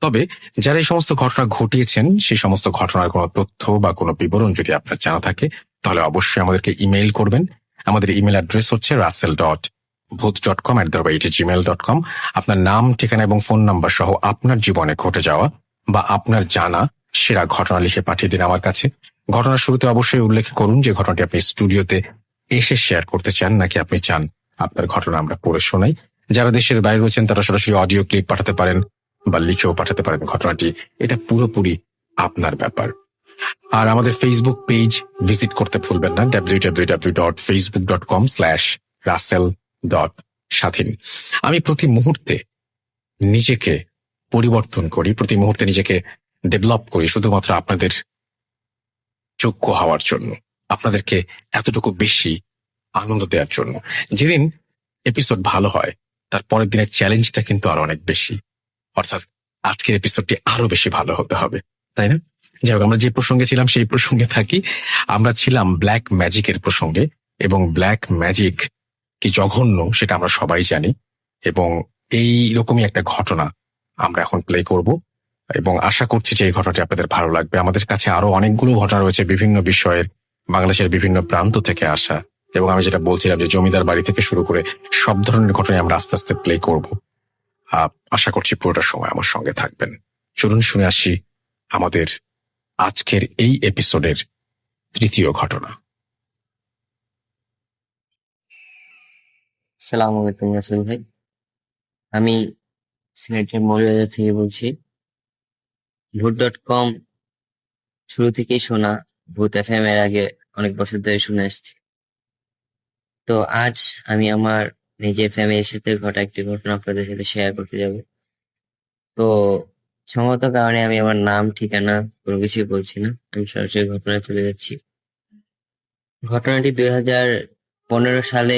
তবে যারা এই সমস্ত ঘটনা ঘটিয়েছেন সেই সমস্ত ঘটনার কোনো তথ্য বা কোনো বিবরণ যদি আপনার জানা থাকে তাহলে অবশ্যই আমাদেরকে ইমেইল করবেন। আমাদের ইমেল অ্যাড্রেস হচ্ছে russell.booth.com@gmail.com। আপনার নাম, ঠিকানা এবং ফোন নাম্বার সহ আপনার জীবনে ঘটে যাওয়া বা আপনার জানা সেরা ঘটনা লিখে পাঠিয়ে দিন আমার কাছে। ঘটনার শুরুতে অবশ্যই উল্লেখ করুন যে ঘটনাটি আপনি স্টুডিওতে এসে শেয়ার করতে চান নাকি আপনি চান আপনার ঘটনা আমরা পড়ে শোনাই। যারা দেশের বাইরে রয়েছেন তারা সরাসরি অডিও ক্লিপ পাঠাতে পারেন বা লিখেও পাঠাতে পারেন ঘটনাটি। এটা পুরোপুরি আপনার ব্যাপার। আর আমাদের ফেসবুক পেজ ভিজিট করতে ভুলবেন না, www.facebook.com/russell.স্বাধীন। আমি প্রতি মুহূর্তে নিজেকে পরিবর্তন করি, প্রতি মুহূর্তে নিজেকে ডেভেলপ করি শুধুমাত্র আপনাদের যোগ্য হওয়ার জন্য, আপনাদেরকে এতটুকু বেশি আনন্দ দেওয়ার জন্য। যেদিন এপিসোড ভালো হয় তার পরের দিনের চ্যালেঞ্জটা কিন্তু আরো অনেক বেশি, অর্থাৎ আজকের এপিসোডটি আরো বেশি ভালো হতে হবে, তাই না? যাই হোক, আমরা যে প্রসঙ্গে ছিলাম সেই প্রসঙ্গে থাকি। আমরা ছিলাম ব্ল্যাক ম্যাজিকের প্রসঙ্গে, এবং ব্ল্যাক ম্যাজিক কি জঘন্য সেটা আমরা সবাই জানি, এবং এই রকমই একটা ঘটনা আমরা এখন প্লে করব এবং আশা করছি যে এই ঘটনাটি আপনাদের ভালো লাগবে। আমাদের কাছে আরো অনেকগুলো ঘটনা রয়েছে বিভিন্ন বিষয়ের, বাংলাদেশের বিভিন্ন প্রান্ত থেকে আসা, এবং আমি যেটা বলছিলাম যে জমিদার বাড়ি থেকে শুরু করে সব ধরনের ঘটনায় আমরা আস্তে আস্তে প্লে করব। আশা করছি পুরোটা সময় আমার সঙ্গে থাকবেন। চলুন শুনে আসি আমাদের আজকের এই এপিসোডের তৃতীয় ঘটনা। আসসালামু আলাইকুম রাসেল ভাই, আমি সিলেটের মৌলভীবাজার থেকে বলছি। ভূত.com শুরু থেকেই শোনা, ভূত এফএম এর আগে অনেক বছর ধরে শুনে আসছি। তো আজ আমি আমার নিজের ফ্যামিলির সাথে ঘটা একটি ঘটনা আপনাদের সাথে শেয়ার করতে যাব। তো সঙ্গত কারণে আমি আমার নাম, ঠিকানা কোনো কিছুই বলছি না, আমি সরাসরি ঘটনায় চলে যাচ্ছি। ঘটনাটি 2015 সালে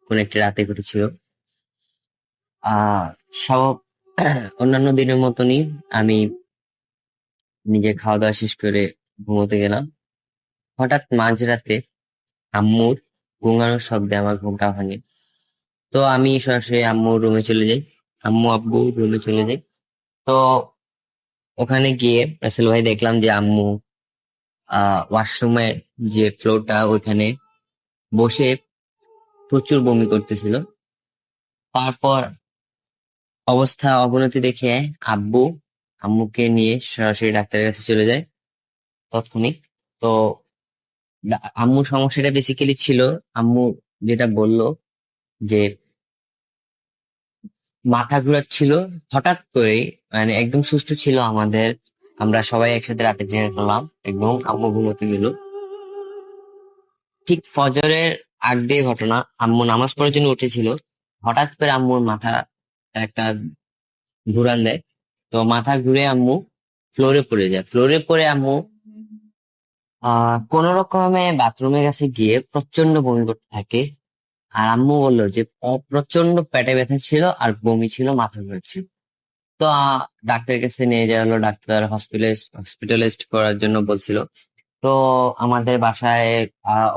কোন একটি রাতে ঘটেছিল। সব অন্যান্য দিনের মতনই আমি নিজের খাওয়া দাওয়া শেষ করে ঘুমোতে গেলাম। হঠাৎ মাঝরাতে আম্মুর গোঙানোর শব্দে আমার ঘুমটা ভাঙে। তো আমি সরাসরি আম্মুর রুমে চলে যাই, আব্বু রুমে চলে যাই। তো ওখানে গিয়ে রাসেল ভাই দেখলাম যে আম্মু ওয়াশরুমের যে ফ্লোরটা ওইখানে বসে প্রচুর বমি করতেছিল। তারপর অবস্থা অবনতি দেখে আব্বু আম্মুকে নিয়ে সরাসরি ডাক্তারের কাছে চলে যায় তৎক্ষণিক। তো আম্মুর সমস্যাটা বেসিক্যালি ছিল, আম্মু যেটা বললো যে মাথা ঘুরাচ্ছিল হঠাৎ করে, মানে একদম সুস্থ ছিল আমাদের, আমরা সবাই একসাথে রাতে ডিনার করলাম এবং আম্মু ঘুমোতে গেল। ঠিক ফজরের আগ দিয়ে ঘটনা, আম্মু নামাজ পড়ার জন্য উঠেছিল, হঠাৎ করে আম্মুর মাথা একটা ঘুরান দেয়। তো মাথা ঘুরে আম্মু ফ্লোরে পড়ে যায়। ফ্লোরে পড়ে আম্মু কোন রকমে বাথরুমের কাছে গিয়ে প্রচন্ড বমি করতে থাকে। আর আম্মু বললো যে প্রচন্ড পেটে ব্যথা ছিল আর বমি ছিল, মাথা ঘুরছিল। তো ডাক্তারের কাছে নিয়ে যাওয়া হলো, ডাক্তার হসপিটালাইজড করার জন্য বলছিল। তো আমাদের বাসায়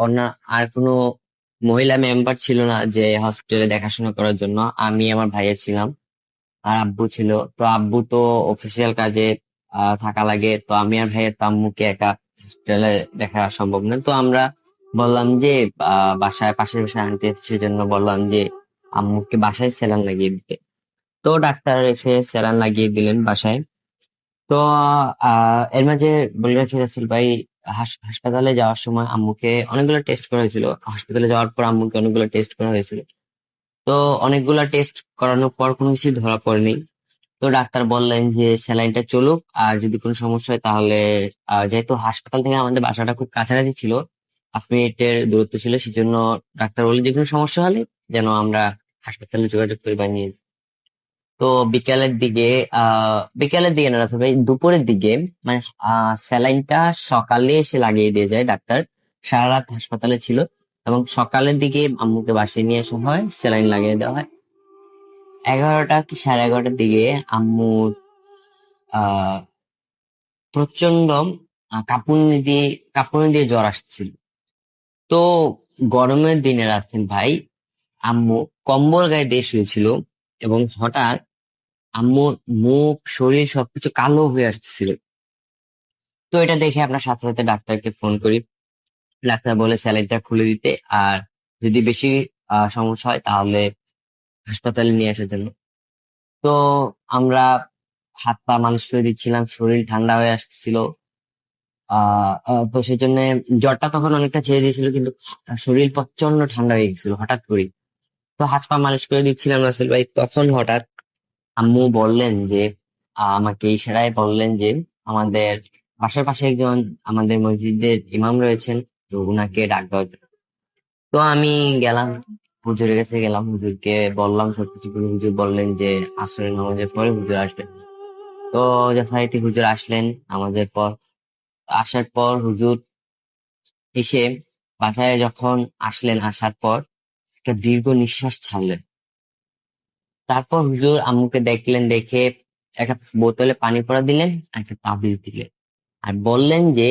অন্য আর কোনো মহিলা মেম্বার ছিল না যে হসপিটালে দেখাশোনা করার জন্য, আমি আমার ভাইয়া ছিলাম আর আব্বু ছিল। তো আব্বু তো অফিসিয়াল কাজে থাকা লাগে, তো আমি আর ভাইয়ের তো আম্মুকে একা হসপিটালে দেখা সম্ভব না। তো আমরা বললাম যে বাসায় পাশের বাসায় আন্টি সেজন্য বললাম যে আম্মুকে বাসায় স্যালাইন লাগিয়ে দিতে। তো ডাক্তার এসে স্যালাইন লাগিয়ে দিলেন বাসায়। তো এর মাঝে বলে রাখি রাসেল ভাই, হাসপাতালে যাওয়ার সময় আম্মুকে অনেকগুলো টেস্ট করা হয়েছিল। হসপিটালে যাওয়ার পর আম্মুকে অনেকগুলো টেস্ট করা হয়েছিল। তো অনেকগুলা টেস্ট করানোর পর কোনো কিছু ধরা পড়েনি। তো ডাক্তার বললেন যে স্যালাইনটা চলুক, আর যদি কোনো সমস্যা হয় তাহলে যেহেতু হাসপাতাল থেকে আমাদের বাসাটা খুব কাছাকাছি ছিল, 5 মিনিটের দূরত্ব ছিল, সেজন্য ডাক্তার বললেন যে কোনো সমস্যা হলে যেন আমরা হাসপাতালে যোগাযোগ করে বানিয়ে। তো বিকালের দিকে না রাসেল ভাই, দুপুরের দিকে, মানে স্যালাইনটা সকালে এসে লাগিয়ে দিয়ে যায় ডাক্তার। সারা রাত হাসপাতালে ছিল এবং সকালের দিকে আম্মুকে বাসায় নিয়ে আসা হয়, স্যালাইন লাগিয়ে দেওয়া হয়। 11টা কি 11:30টার দিকে আম্মু প্রচন্ড কাঁপুনি দিয়ে জ্বর আসছিল। তো গরমের দিনে রাখেন ভাই, আম্মু কম্বল গায়ে দিয়ে শুয়েছিল এবং হঠাৎ আম্মুর মুখ শরীর সবকিছু কালো হয়ে আসতেছিল। তো এটা দেখে আপনার সাথে সাথে ডাক্তারকে ফোন করি। ডাক্তার বলে স্যালাইনটা খুলে দিতে, আর যদি বেশি সমস্যা হয় তাহলে হাসপাতালে নিয়ে আসার জন্য। তো আমরা হাত পা মালিশ করে দিচ্ছিলাম, শরীর ঠান্ডা হয়ে আসছিল। তো সেই জন্য জ্বরটা তখন অনেকটা ছেড়ে দিয়েছিল, কিন্তু শরীর প্রচন্ড ঠান্ডা হয়ে গেছিল হঠাৎ করে। তো হাত পা মালিশ করে দিচ্ছিলাম রাসেল ভাই, তখন হঠাৎ আম্মু বললেন যে আমাকে ইশারায় বললেন যে আমাদের বাসার পাশে একজন আমাদের মসজিদের ইমাম রয়েছেন, তো উনাকে ডাক দেওয়ার জন্য। তো আমি গেলাম, হুজুরের কাছে গেলাম, হুজুরকে বললাম সবকিছু করে। হুজুর বললেন যে আসরের নামাজের পরে হুজুর আসবেন। তো যথারীতি হুজুর আসলেন আমাদের পর। আসার পর হুজুর এসে বাসায় যখন আসলেন, আসার পর একটা দীর্ঘ নিঃশ্বাস ছাড়লেন। তারপর হুজুর আম্মুকে দেখলেন, দেখে একটা বোতলে পানি পড়া দিলেন, আর একটা তাবিজ দিলেন, আর বললেন যে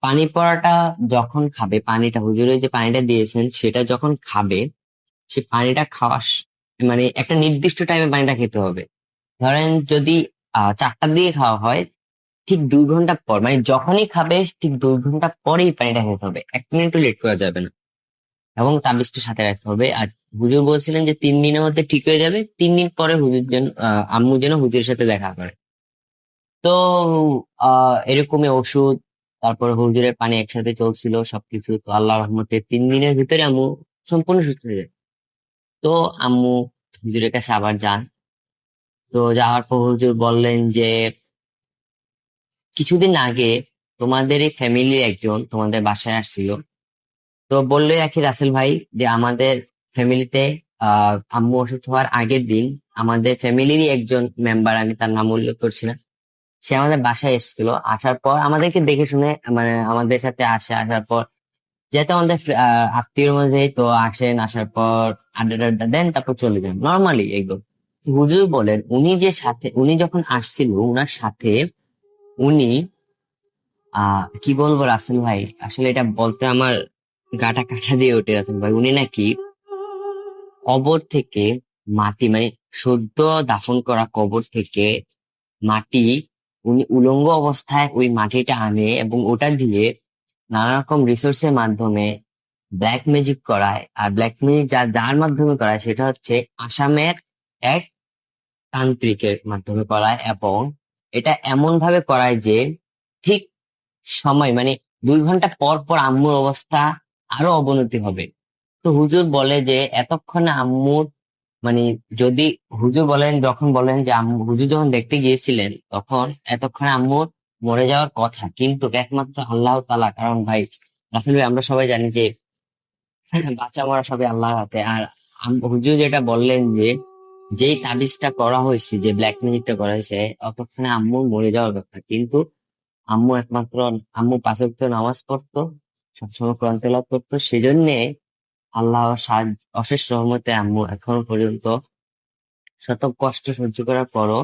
পানি পড়াটা যখন খাবে, পানিটা হুজুরের যে পানিটা দিয়েছেন সেটা যখন খাবে, সে পানিটা মানে একটা নির্দিষ্ট টাইমে পানিটা খেতে হবে। ধরেন যদি 4টার দিকে খাওয়া হয়, ঠিক 2 ঘন্টা পর, মানে যখনই খাবে ঠিক 2 ঘন্টা পরেই পানিটা খেতে হবে, 1 মিনিটও লেট করা যাবে না। এবং তাবিজটা সাথে রাখতে হবে। আর হুজুর বলছিলেন যে 3 দিনের মধ্যে ঠিক হয়ে যাবে, 3 দিন পরে হুজুর যেন আম্মু যেন হুজুরের সাথে দেখা করে। তো এরকমই ওষুধ, তারপর হুজুরের পানি একসাথে চলছিল সবকিছু। তো আল্লাহ রহমতে 3 দিনের ভিতরে আম্মু সম্পূর্ণ সুস্থ হয়ে যায়। তো আম্মু হুজুরের কাছে আবার যান। তো যাওয়ার পর হুজুর বললেন যে কিছুদিন আগে তোমাদের এই ফ্যামিলির একজন তোমাদের বাসায় আসছিল। তো বললে রাখি রাসেল ভাই যে আমাদের ফ্যামিলিতে আম্মু অসুস্থ হওয়ার আগের দিন আমাদের ফ্যামিলিরই একজন মেম্বার, আমি তার নাম উল্লেখ করছি না, সে আমাদের বাসায় এসেছিল। আসার পর আমাদেরকে দেখে শুনে, মানে আমাদের সাথে আসার পর যেহেতু আমাদের আত্মীয়র মধ্যে, তো আসেন, আসার পর আড্ডা টাড্ডা দেন, তারপর চলে যান নর্মালি একদম। হুজুর বলেন উনি যখন আসছিল উনার সাথে উনি কি বলবো রাসেল ভাই, আসলে এটা বলতে আমার গাটা কাটা দিয়ে উঠে রাসেল ভাই, উনি নাকি কবর থেকে মাটি, মানে সদ্য দাফন করা কবর থেকে মাটি, উনি উলঙ্গ অবস্থায় ওই মাটিটা আনে এবং ওটা দিয়ে নানা রকম রিসোর্সের মাধ্যমে ব্ল্যাক ম্যাজিক করায়। আর ব্ল্যাক ম্যাজিক যার মাধ্যমে করায় সেটা হচ্ছে আসামের এক তান্ত্রিকের মাধ্যমে করায়, এবং এটা এমন ভাবে করায় যে ঠিক সময়, মানে 2 ঘন্টা পর পর আম্মুর অবস্থা আরো অবনতি হবে। তো হুজুর বলে যে এতক্ষণে আম্মুর, মানে যদি হুজুর বলেন, যখন বলেন যে হুজুর যখন দেখতে গিয়েছিলেন তখন এতক্ষণে আম্মুর মরে যাওয়ার কথা, কিন্তু একমাত্র আল্লাহ তাআলা, কারণ ভাই রাসেল ভাই আমরা সবাই জানি যে বাচ্চা মরা সবই আল্লাহর হাতে। আর হুজুর যেটা বললেন যে যেই তাবিজটা করা হয়েছে, যে ব্ল্যাক ম্যাজিকটা করা হয়েছে, অতক্ষণে আম্মুর মরে যাওয়ার কথা, কিন্তু আম্মু 5 ওয়াক্ত নামাজ পড়তো, সবসময় কোরআন তেলাওয়াত করতো, সেজন্য আল্লাহর অশেষ রহমতে আম্মু এখনো পর্যন্ত শত কষ্ট সহ্য করার পরও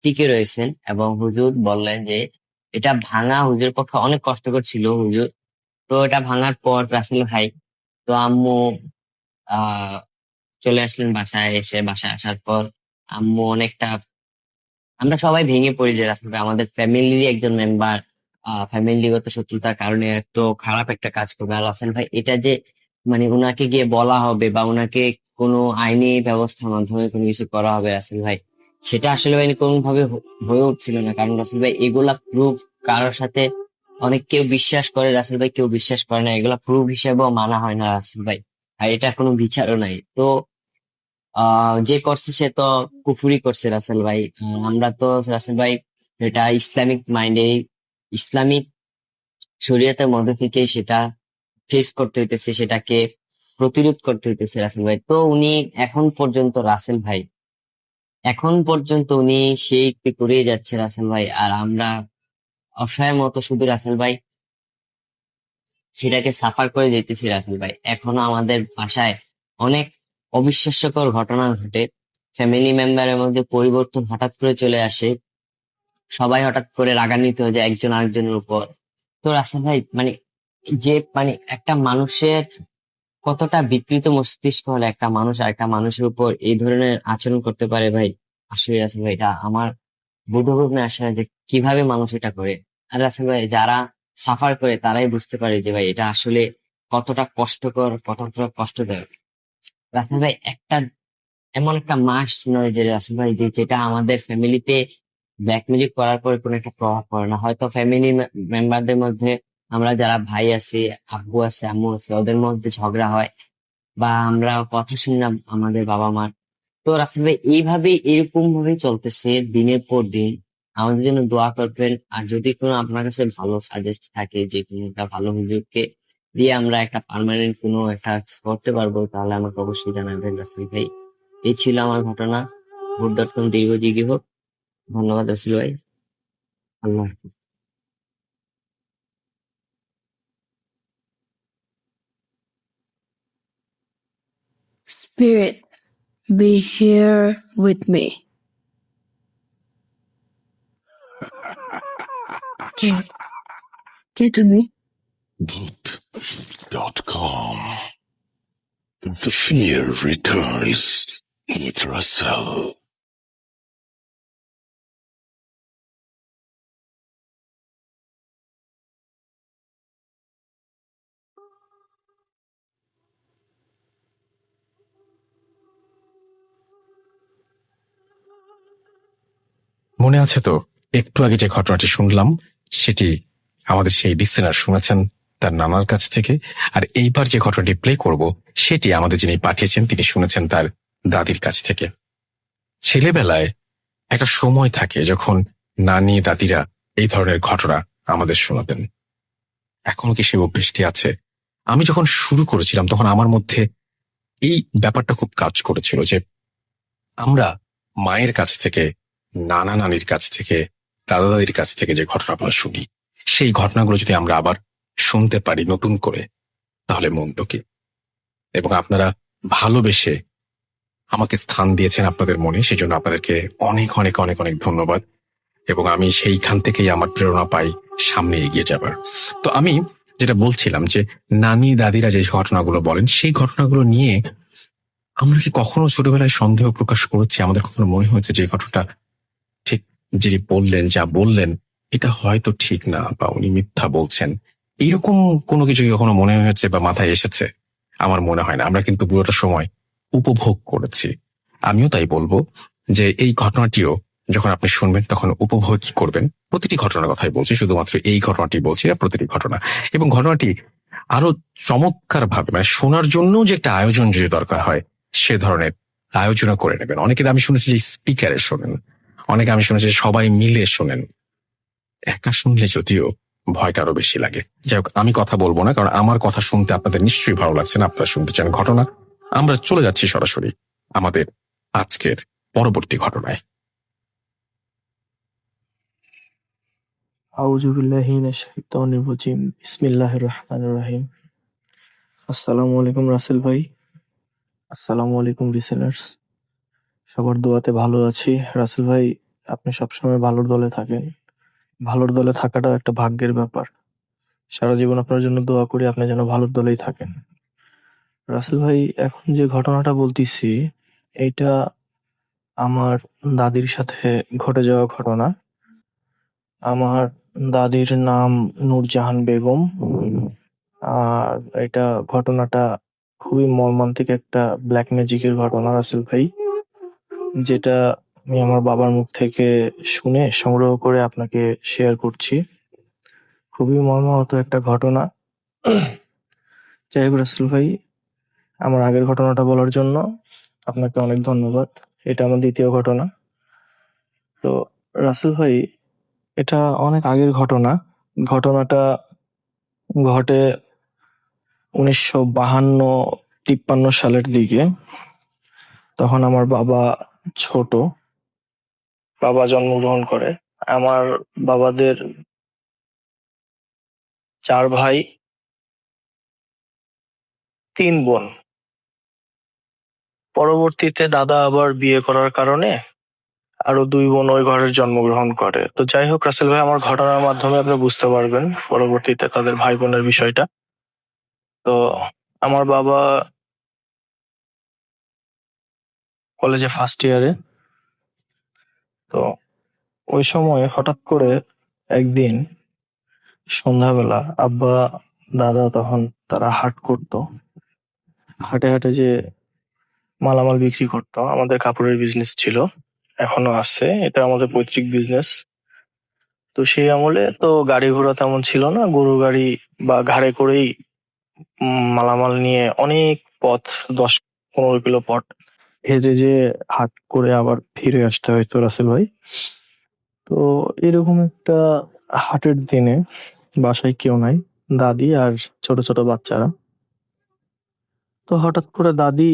টিকে রয়েছেন। এবং হুজুর বললেন যে এটা ভাঙা হুজুর পক্ষে অনেক কষ্টকর ছিল হুজুর। তো এটা ভাঙার পর রাসেল ভাই, তো আম্মু আহ চলে আসলেন বাসায়। বাসায় আসার পর আম্মু অনেকটা, আমরা সবাই ভেঙে পড়ি যে রাসেল ভাই আমাদের ফ্যামিলিরই একজন মেম্বার ফ্যামিলিগত শত্রুতার কারণে এত খারাপ একটা কাজ করবে। আর রাসেল ভাই এটা যে, মানে উনাকে গিয়ে বলা হবে বা উনাকে কোনো আইনি ব্যবস্থার মাধ্যমে কোনো কিছু করা হবে রাসেল ভাই, সেটা আসলে ভাই কোনোভাবে হয়ে উঠছিল না। কারণ রাসেল ভাই এগুলা প্রুফ কারোর সাথে, অনেক কেউ বিশ্বাস করে রাসেল ভাই, কেউ বিশ্বাস করে না, এগুলা প্রুফ হিসেবেও মানা হয় না রাসেল ভাই। আর এটা কোনো বিচারও নাই। তো যে করছে সে তো কুফুরি করছে রাসেল ভাই। আমরা তো রাসেল ভাই এটা ইসলামিক মাইন্ডে, ইসলামিক শরীয়তের মধ্যে থেকে সেটা ফেস করতে হইতেছে, সেটাকে প্রতিরোধ করতে হইতেছে রাসেল ভাই। তো উনি এখন পর্যন্ত রাসেল ভাই, এখন পর্যন্ত উনি সেই করে যাচ্ছে রাসেল ভাই, আর আমরা অসহায়ের মতো শুধু রাসেল ভাই সেটাকে সাফার করে যেতেছি রাসেল ভাই। এখনো আমাদের বাসায় অনেক অবিশ্বাস্যকর ঘটনা ঘটে, ফ্যামিলি মেম্বারের মধ্যে পরিবর্তন হঠাৎ করে চলে আসে, সবাই হঠাৎ করে রাগান্বিত হয়ে যায় একজন আরেকজনের উপর। তো রাসেল ভাই মানে যে মানে একটা মানুষের কতটা বিকৃত মস্তিষ্ক হলে একটা মানুষ আর একটা মানুষের উপর এই ধরনের আচরণ করতে পারে ভাই, আসলে রাসেল ভাই এটা আমার বোধগম্য আসে না যে কিভাবে মানুষ এটা করে। আর রাসেল ভাই যারা সাফার করে তারাই বুঝতে পারে যে ভাই এটা আসলে কতটা কষ্টকর, কতটা কষ্টদায়ক। রাসেল ভাই একটা এমন একটা মাস নয় যে রাসেল ভাই যেটা আমাদের ফ্যামিলিতে ব্ল্যাক ম্যাজিক করার পরে কোনো একটা প্রভাব পড়ে না। হয়তো ফ্যামিলি মেম্বারদের মধ্যে আমরা যারা ভাই আছি, আব্বু আছে, আম্মু আছে, ওদের মধ্যে ঝগড়া হয় বা আমরা কথা শুনি না আমাদের বাবা মার। তো রাসেল ভাই এইভাবে এরকম ভাবে চলতেছে দিনের পর দিন। আমাদের জন্য দোয়া করবেন। আর যদি কোনো আপনার কাছে ভালো সাজেস্ট থাকে যে কোনো একটা ভালো হুজুরকে দিয়ে আমরা একটা পার্মানেন্ট কোনো একটা করতে পারবো, তাহলে আমাকে অবশ্যই জানাবেন রাসেল ভাই। এই ছিল আমার ঘটনা। ভোট.com দীর্ঘজীবী হোক। ধন্যবাদ রাসেল ভাই। আল্লাহ হাফিজ। Spirit, be here with me. কে কে তুমি? Book.com. The fear returns with Russell. মনে আছে তো একটু আগে যে ঘটনাটি শুনলাম সেটি আমাদের সেই লিসেনার শুনেছেন তার নানার কাছ থেকে, আর এইবার যে ঘটনাটি প্লে করব সেটি আমাদের যিনি পাঠিয়েছেন তিনি শুনেছেন তার দাদির কাছ থেকে। ছেলেবেলায় একটা সময় থাকে যখন নানি দাদিরা এই ধরনের ঘটনা আমাদের শোনাতেন। এখনো কি সেই অভ্যেসটি আছে? আমি যখন শুরু করেছিলাম তখন আমার মধ্যে এই ব্যাপারটা খুব কাজ করেছিল যে আমরা মায়ের কাছ থেকে, নানা নানির কাছ থেকে, দাদা দাদির কাছ থেকে যে ঘটনাগুলো শুনি সেই ঘটনাগুলো যদি আমরা আবার শুনতে পারি নতুন করে তাহলে মন্দ কি। এবং আপনারা ভালোবেসে আমাকে স্থান দিয়েছেন আপনাদের মনে, সেজন্য আপনাদেরকে অনেক অনেক অনেক অনেক ধন্যবাদ। এবং আমি সেইখান থেকেই আমার প্রেরণা পাই সামনে এগিয়ে যাবার। তো আমি যেটা বলছিলাম যে নানি দাদিরা যে ঘটনাগুলো বলেন সেই ঘটনাগুলো নিয়ে আমরা কি কখনো ছোটবেলায় সন্দেহ প্রকাশ করেছি? আমাদের কখনো মনে হয়েছে যে ঘটনাটা ঠিক যিনি বললেন, যা বললেন এটা হয়তো ঠিক না বা উনি মিথ্যা বলছেন, এইরকম কোনো কিছু কি কখনো মনে হয়েছে বা মাথায় এসেছে? আমার মনে হয় না। আমরা কিন্তু পুরোটা সময় উপভোগ করেছি। আমিও তাই বলবো যে এই ঘটনাটিও যখন আপনি শুনবেন তখন উপভোগই করবেন। প্রতিটি ঘটনার কথাই বলছি, শুধুমাত্র এই ঘটনাটি বলছি না, প্রতিটি ঘটনা। এবং ঘটনাটি আরো চমৎকার ভাবে মানে শোনার জন্য যে একটা আয়োজন যদি দরকার হয় সে ধরনের আয়োজনও করে নেবেন। অনেকে আমি শুনেছি যে স্পিকারে শোনেন, অনেকে আমি শুনেছি সবাই মিলে শোনেন। একা শুনলে যদিও ভয়টা আরো বেশি লাগে। যাই হোক, আমি কথা বলবো না, কারণ আমার কথা শুনতে আপনাদের নিশ্চয়ই ভালো লাগছে না, আপনারা শুনতে চান ঘটনা। আমরা চলে যাচ্ছি সরাসরি আমাদের আজকের পরবর্তী ঘটনায়। আউযু বিল্লাহি মিনাশ শাইতানির রাজিম। বিসমিল্লাহির রহমানির রহিম। আসসালামু আলাইকুম রাসেল ভাই। আসসালামু আলাইকুম লিসেনার্স। সবার দোয়াতে ভালো আছি। রাসেল ভাই, আপনি সবসময় ভালোর দলে থাকেন। ভালোর দলে থাকাটাও একটা ভাগ্যের ব্যাপার। সারা জীবন আপনার জন্য দোয়া করি আপনি যেন ভালোর দলেই থাকেন। রাসেল ভাই, এখন যে ঘটনাটা বলতেছি এইটা আমার দাদির সাথে ঘটে যাওয়া ঘটনা। আমার দাদির নাম নূরজাহান বেগম। আর এটা ঘটনাটা খুবই মর্মান্তিক একটা ব্ল্যাক ম্যাজিকের ঘটনা রাসেল ভাই, যেটা আমি আমার বাবার মুখ থেকে শুনে সংগ্রহ করে আপনাকে শেয়ার করছি। খুবই মর্মাহত একটা ঘটনা। যাই হোক রাসেল ভাই, আমার আগের ঘটনাটা বলার জন্য আপনাকে অনেক ধন্যবাদ। এটা আমার দ্বিতীয় ঘটনা। তো রাসেল ভাই, এটা অনেক আগের ঘটনা। ঘটনাটা ঘটে 1952-53 সালের দিকে। তখন আমার বাবা ছোট, বাবা জন্মগ্রহণ করে। আমার বাবাদের 4 ভাই 3 বোন। পরবর্তীতে দাদা আবার বিয়ে করার কারণে আরো 2 বোন ওই ঘরে জন্মগ্রহণ করে। তো যাই হোক রাসেল ভাই, আমার ঘটনার মাধ্যমে আপনি বুঝতে পারবেন পরবর্তীতে তাদের ভাই বোনের বিষয়টা। তো আমার বাবা কলেজে ফার্স্ট ইয়ারে। তো ওই সময় হঠাৎ করে একদিন সন্ধ্যাবেলা আব্বা দাদা তখন তারা হাট করতো, হাটে হাটে যে মালামাল বিক্রি করতো, আমাদের কাপড়ের বিজনেস ছিল, এখনো আছে, এটা আমাদের পৈতৃক বিজনেস। তো সেই আমলে তো গাড়ি ঘোড়া তেমন ছিল না, গরু গাড়ি বা ঘাড়ে করেই মালামাল নিয়ে অনেক পথ, 10-15 কিলো পথ হেঁটে যে হাট করে আবার ফিরে আসতে হয়তো রাসেল ভাই। তো এরকম একটা হাটের দিনে বাসায় কেউ নাই, দাদি আর ছোট ছোট বাচ্চারা। তো হঠাৎ করে দাদি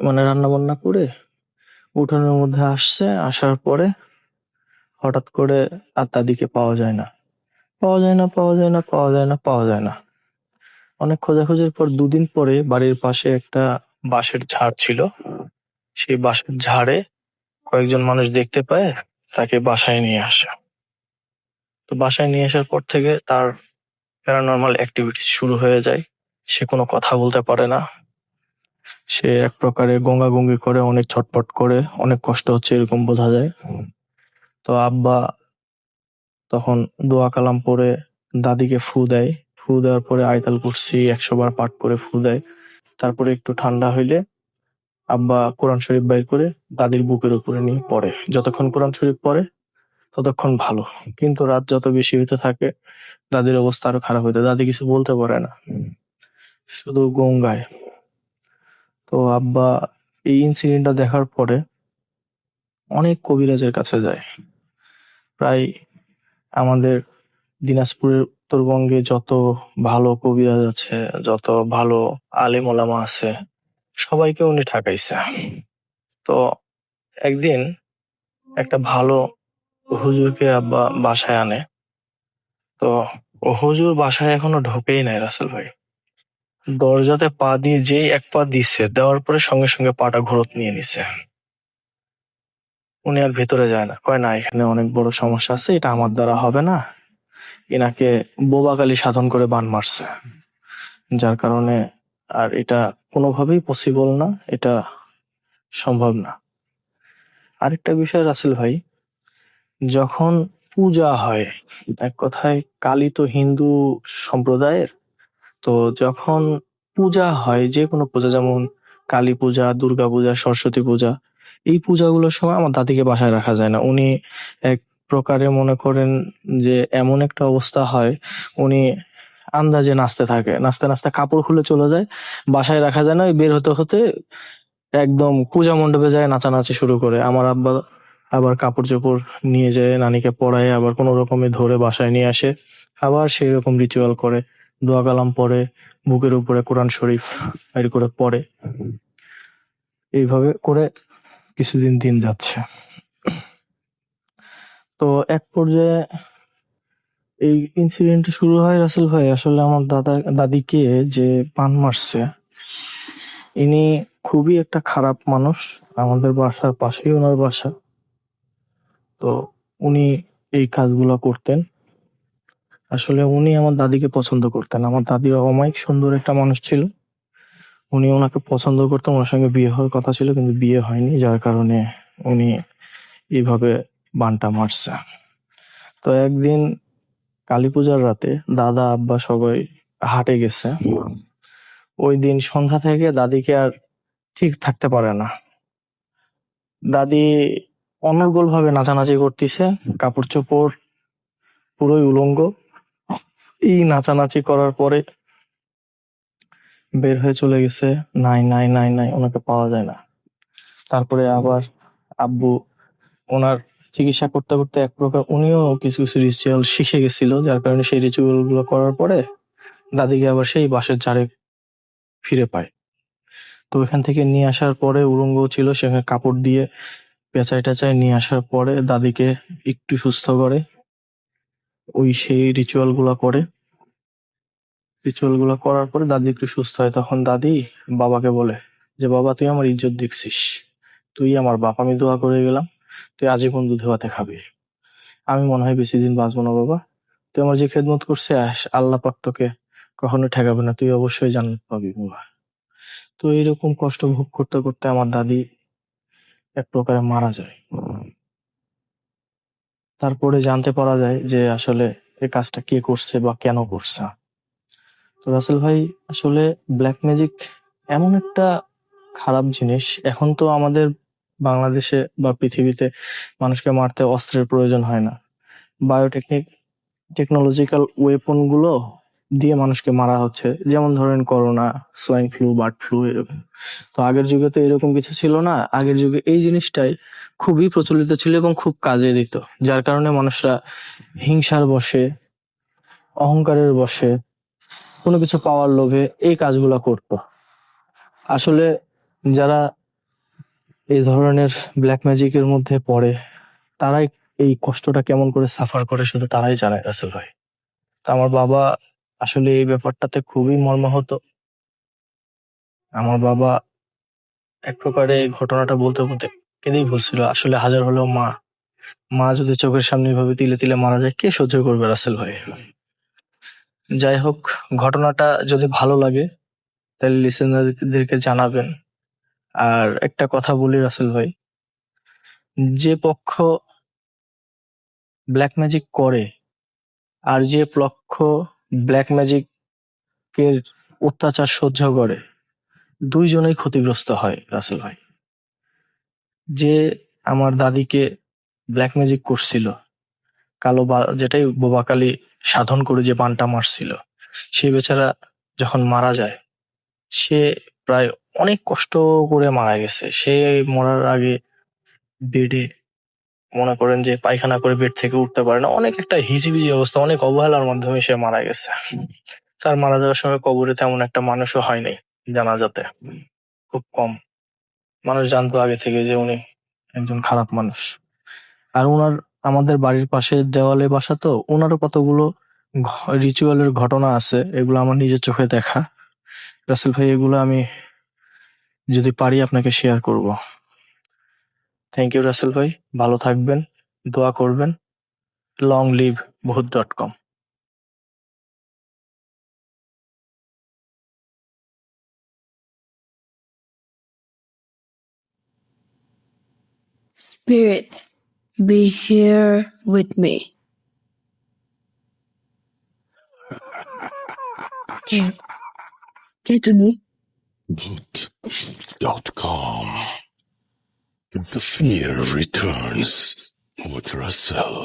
মানে রান্না বান্না করে উঠোনের মধ্যে আসছে, আসার পরে হঠাৎ করে আর দাদিকে পাওয়া যায় না, পাওয়া যায় না, পাওয়া যায় না, পাওয়া যায় না, পাওয়া যায় না। অনেক খোঁজাখুঁজির পর 2 দিন পরে বাড়ির পাশে একটা বাঁশের ঝাড় ছিল, সেই বাঁশের ঝাড়ে কয়েকজন মানুষ দেখতে পায়, তাকে বাসায় নিয়ে আসে। তো বাসায় নিয়ে আসার পর থেকে তার প্যারানর্মাল অ্যাক্টিভিটিস শুরু হয়ে যায়। সে কোনো কথা বলতে পারে না, সে এক প্রকারে গঙ্গাগঙ্গি করে, অনেক ছটফট করে, অনেক কষ্ট হচ্ছে এরকম বোঝা যায়। তো আব্বা তখন দোয়া কালাম পরে দাদিকে ফু দেয়, ফু দেওয়ার পরে আয়তাল কুরসি 100 বার পাঠ করে ফু দেয়। তারপরে একটু ঠান্ডা হইলে আব্বা কোরআন শরীফ বাইর করে দাদির বুকের উপরে নিয়ে পড়ে। যতক্ষণ কোরআন শরীফ পড়ে ততক্ষণ ভালো, কিন্তু রাত যত বেশি হইতে থাকে দাদির অবস্থা আরো খারাপ হইতে, দাদি কিছু বলতে পারে না, শুধু গঙ্গায়। তো আব্বা এই ইনসিডেন্টটা দেখার পরে অনেক কবিরাজের কাছে যায়। প্রায় আমাদের দিনাজপুরের উত্তরবঙ্গে যত ভালো কবিরাজ আছে, যত ভালো আলেম ওলামা আছে, সবাইকে উনি ঠকাইছে। তো একদিন একটা ভালো হুজুরকে আব্বা বাসায় আনে। তো ও হুজুর বাসায় এখনো ঢোকেই নাই রাসেল ভাই। দরজাতে পা দিয়ে যেই 1 পা দিছে, দেওয়ার পরে সঙ্গে সঙ্গে পাটা ঘোরত নিয়ে নিছে। উনি আর ভেতরে যায় না, কয় না এখানে অনেক বড় সমস্যা আছে, এটা আমার দ্বারা হবে না। এনাকে বোবাকালি সাধন করে বান মারছে, যার কারণে আর এটা কোনোভাবেই পসিবল না, এটা সম্ভব না। আরেকটা বিষয় রাসেল ভাই, যখন পূজা হয়, এক কথায় কালী তো হিন্দু সম্প্রদায়ের, তো যখন পূজা হয়, যে কোনো পূজা, যেমন কালী পূজা, দুর্গা পূজা, সরস্বতী পূজা, এই পূজাগুলোর সময় আমার দাদিকে বাসায় রাখা যায় না। উনি এক প্রকারে মনে করেন যে এমন একটা অবস্থা হয়, উনি আন্দাজে নাচতে থাকে, নাচতে নাচতে কাপড় খুলে চলে যায়, বাসায় রাখা যায় না। ওই বের হতে হতে একদম পূজা মণ্ডপে যায় নাচানাচি শুরু করে। আমার আব্বা আবার কাপড় চোপড় নিয়ে যায়, নানিকে পড়ায়, আবার কোনো রকমে ধরে বাসায় নিয়ে আসে, আবার সেই রকম রিচুয়াল করে, দোয়া কালাম পড়ে, বুকের উপরে কোরআন শরীফ বের করে পড়ে। এইভাবে করে কিছুদিন দিন যাচ্ছে। তো এক পর্যায়ে এই ইনসিডেন্ট শুরু হয় রাসেল ভাই, আসলে আমার দাদিকে যে পান মারছে, ইনি খুবই একটা খারাপ মানুষ, আমাদের বাসার পাশেই ওনার বাসা। তো উনি এই কাজগুলো করতেন। আসলে উনি আমার দাদিকে পছন্দ করতেন, আমার দাদি অমায়িক সুন্দর একটা মানুষ ছিল, উনি ওনাকে পছন্দ করতেন, ওনার সঙ্গে বিয়ে হওয়ার কথা ছিল কিন্তু বিয়ে হয়নি, যার কারণে উনি এইভাবে বানটা মারছে। তো একদিন কালী পূজার রাতে দাদা আব্বা সবাই হাটে গেছে। ওই দিন সন্ধ্যা থেকে দাদিকে আর ঠিক থাকতে পারে না, দাদি অনর্গল ভাবে নাচানাচি করতেছে, কাপড় চোপড় পুরোই উলঙ্গ। এই নাচানাচি করার পরে বের হয়ে চলে গেছে, নাই নাই নাই নাই, ওনাকে পাওয়া যায় না। তারপরে আবার আব্বু ওনার চিকিৎসা করতে করতে এক প্রকার উনিও কিছু কিছু রিচুয়াল শিখে গেছিল, যার কারণে সেই রিচুয়াল গুলো করার পরে দাদিকে আবার সেই বাঁশের ঝাড়ে ফিরে পায়। তো ওইখান থেকে নিয়ে আসার পরে উলঙ্গ ছিল, সেখানে কাপড় দিয়ে পেঁচায় টেঁচায় নিয়ে আসার পরে দাদিকে একটু সুস্থ করে, ওই সেই রিচুয়াল গুলা করে, রিচুয়াল গুলা করার পরে দাদি একটু সুস্থ হয়। তখন দাদি বাবাকে বলে যে বাবা তুই আমার ইজ্জত দেখছিস, তুই আমার বাপ, আমি দোয়া করে গেলাম, তুই আজীবন দুধ ভাতে খাবি। আমি মনে হয় বেশি দিন বাঁচবো না বাবা। তুই আমার যে খেদমত করছে আল্লাহ পাক তোকে কখনো ঠেকাবে না, তুই অবশ্যই জান্নাত পাবি বাবা। তো এইরকম কষ্ট ভোগ করতে করতে আমার দাদি এক প্রকারে মারা যায়। তারপরে জানতে পারা যায় যে আসলে এই কাজটা কে করছে বা কেন করছে। তো রাসেল ভাই, আসলে ব্ল্যাক ম্যাজিক এমন একটা খারাপ জিনিস। এখন তো আমাদের বাংলাদেশে বা পৃথিবীতে মানুষকে মারতে অস্ত্রের প্রয়োজন হয় না, টেকনোলজিক্যাল ওয়েপন গুলো দিয়ে মানুষকে মারা হচ্ছে। যেমন ধরেন corona, swine flu, bird flu, এরকম। তো আগের যুগে তো এরকম কিছু ছিল না। আগের যুগে এই জিনিসটাই খুবই প্রচলিত ছিল এবং খুব কাজে দিত, যার কারণে মানুষরা হিংসার বশে, অহংকারের বশে, কোনো কিছু পাওয়ার লোভে এই কাজগুলা করত। আসলে যারা এই ধরনের ব্ল্যাক ম্যাজিকের মধ্যে পড়ে, তারাই এই কষ্টটা কেমন করে সাফার করে শুধু তারাই জানে রাসেল ভাই। তো আমার বাবা আসলে এই ব্যাপারটাতে খুবই মর্মাহত। আমার বাবা এক প্রকারে এই ঘটনাটা বলতে বলতে কেঁদেই বলছিল, আসলে হাজার হলেও মা, মা যদি চোখের সামনে এভাবে তিলে তিলে মারা যায়, কে সহ্য করবে রাসেল ভাই। যাই হোক, ঘটনাটা যদি ভালো লাগে তাহলে লিসেনারদেরকে জানাবেন। আর একটা কথা বলি রাসেল ভাই, যে পক্ষ ব্ল্যাক ম্যাজিক করে আর যে পক্ষ ব্ল্যাক ম্যাজিকের অত্যাচার সহ্য করে, দুইজনেই ক্ষতিগ্রস্ত হয় রাসেল ভাই। যে আমার দাদিকে ব্ল্যাক ম্যাজিক করছিল, যেটাই বোবাকালী সাধন করে যে বানটা মারছিল, সে বেচারা যখন মারা যায়, সে প্রায় অনেক কষ্ট করে মারা গেছে। সে মরার আগে বেডে, মনে করেন যে পায়খানা করে বেড থেকে উঠতে পারে না, অনেক একটা হিজিবিজি অবস্থা, অনেক অবহেলার মাধ্যমে সে মারা গেছে। তার মারা যাওয়ার সময় কবরে তেমন একটা মানুষও হয় নাই, জানাজাতে খুব কম মানুষ জানতো আগে থেকে যে উনি একজন খারাপ মানুষ। আর ওনার, আমাদের বাড়ির পাশে দেওয়ালে বাসা, তো ওনারও কতগুলো রিচুয়ালের ঘটনা আছে, এগুলো আমার নিজের চোখে দেখা। রাসেল ভাই, এগুলো আমি যদি পারি আপনাকে শেয়ার করব। থ্যাংক ইউ রাসেল ভাই, ভালো থাকবেন, দোয়া করবেন। লং লিভ ভূত.com। Spirit, be here with me. কে তুমি? Boot.com. The fear returns with Russell.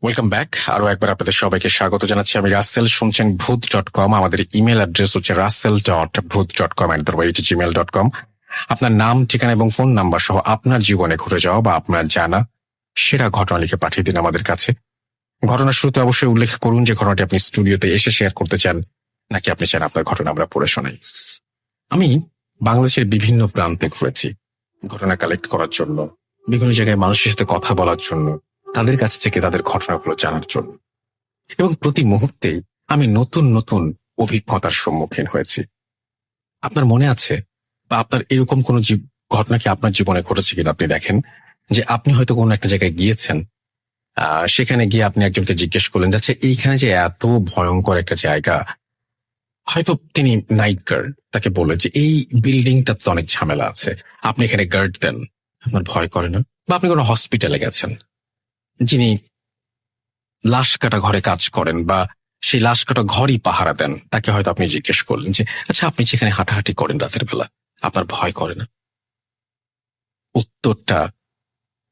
Welcome back. আরো একবার আপনাদের সবাইকে স্বাগত জানাচ্ছি। আমি রাসেল, শুনছেন ভূত.com। আমাদের ইমেল অ্যাড্রেস হচ্ছে russell.booth.com@gmail.com। আপনার নাম, ঠিকানা এবং ফোন নাম্বার সহ আপনার জীবনে ঘটে যাওয়া বা আপনার জানা সেরা ঘটনা লিখে পাঠিয়ে দিন আমাদের কাছে। ঘটনার শুরুতে অবশ্যই উল্লেখ করুন যে ঘটনাটি আপনি স্টুডিওতে এসে শেয়ার করতে চান, নাকি আপনি চান আপনার ঘটনা আমরা পড়ে শোনাই। আমি বাংলাদেশের বিভিন্ন প্রান্তে ঘুরেছি ঘটনা কালেক্ট করার জন্য, বিভিন্ন জায়গায় মানুষের সাথে কথা বলার জন্য, তাদের কাছ থেকে তাদের ঘটনাগুলো জানার জন্য। এবং প্রতি মুহূর্তেই আমি নতুন নতুন অভিজ্ঞতার সম্মুখীন হয়েছি। আপনার মনে আছে বা আপনার এরকম কোনো ঘটনা কি আপনার জীবনে ঘটেছে কিনা আপনি দেখেন যে আপনি হয়তো কোনো একটা জায়গায় গিয়েছেন, সেখানে গিয়ে আপনি একজনকে জিজ্ঞেস করলেন যাচ্ছে এইখানে যে এত ভয়ঙ্কর একটা জায়গা, হয়তো তিনি নাইট গার্ড, তাকে বলে যে এই বিল্ডিংটা তো অনেক ঝামেলা আছে, আপনি এখানে গার্ড দেন, আপনার ভয় করে না? বা আপনি কোনো হসপিটালে গেছেন, যিনি লাশ কাটা ঘরে কাজ করেন বা সেই লাশ কাটা ঘরই পাহারা দেন, তাকে হয়তো আপনি জিজ্ঞেস করলেন যে আচ্ছা আপনি যেখানে হাঁটাহাঁটি করেন রাতের বেলা, আপনার ভয় করে না? উত্তরটা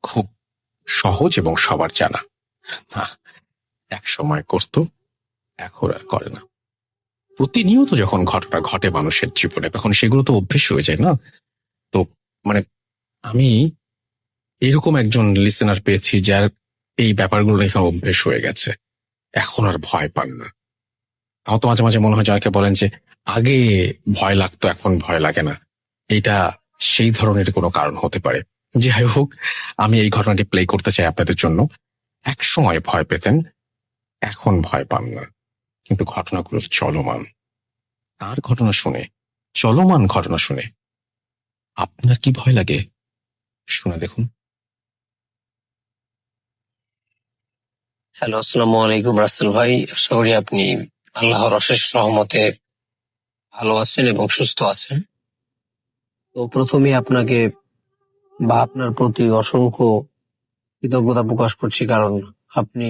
খুব সহজ এবং সবার জানা, না, এক সময় করতো, এখন আর করে না। প্রতিনিয়ত যখন ঘটনা ঘটে মানুষের জীবনে, তখন সেগুলো তো অভ্যেস হয়ে যায় না? তো মানে আমি এরকম একজন লিসেনার পেয়েছি যার এই ব্যাপারগুলো এখানে অভ্যেস হয়ে গেছে, এখন আর ভয় পান না। আমার তো মাঝে মাঝে মনে হয় যাকে বলেন যে আগে ভয় লাগতো এখন ভয় লাগে না, এটা সেই ধরনের কোনো কারণ হতে পারে। যাই হোক, আমি এই ঘটনাটি প্লে করতে চাই আপনাদের জন্য। এক সময় ভয় পেতেন, এখন ভয় পান না। কিন্তু ঘটনাগুলো চলমান। তার ঘটনা শুনে, চলমান ঘটনা শুনে আপনার কি ভয় লাগে? শুনে দেখুন। হ্যালো, আসসালামু আলাইকুম রাসেল ভাই। আশা করি আপনি আল্লাহর অশেষ রহমতে ভালো আছেন এবং সুস্থ আছেন। তো প্রথমে আপনাকে বা আপনার প্রতি অসংখ্য কৃতজ্ঞতা প্রকাশ করছি, কারণ আপনি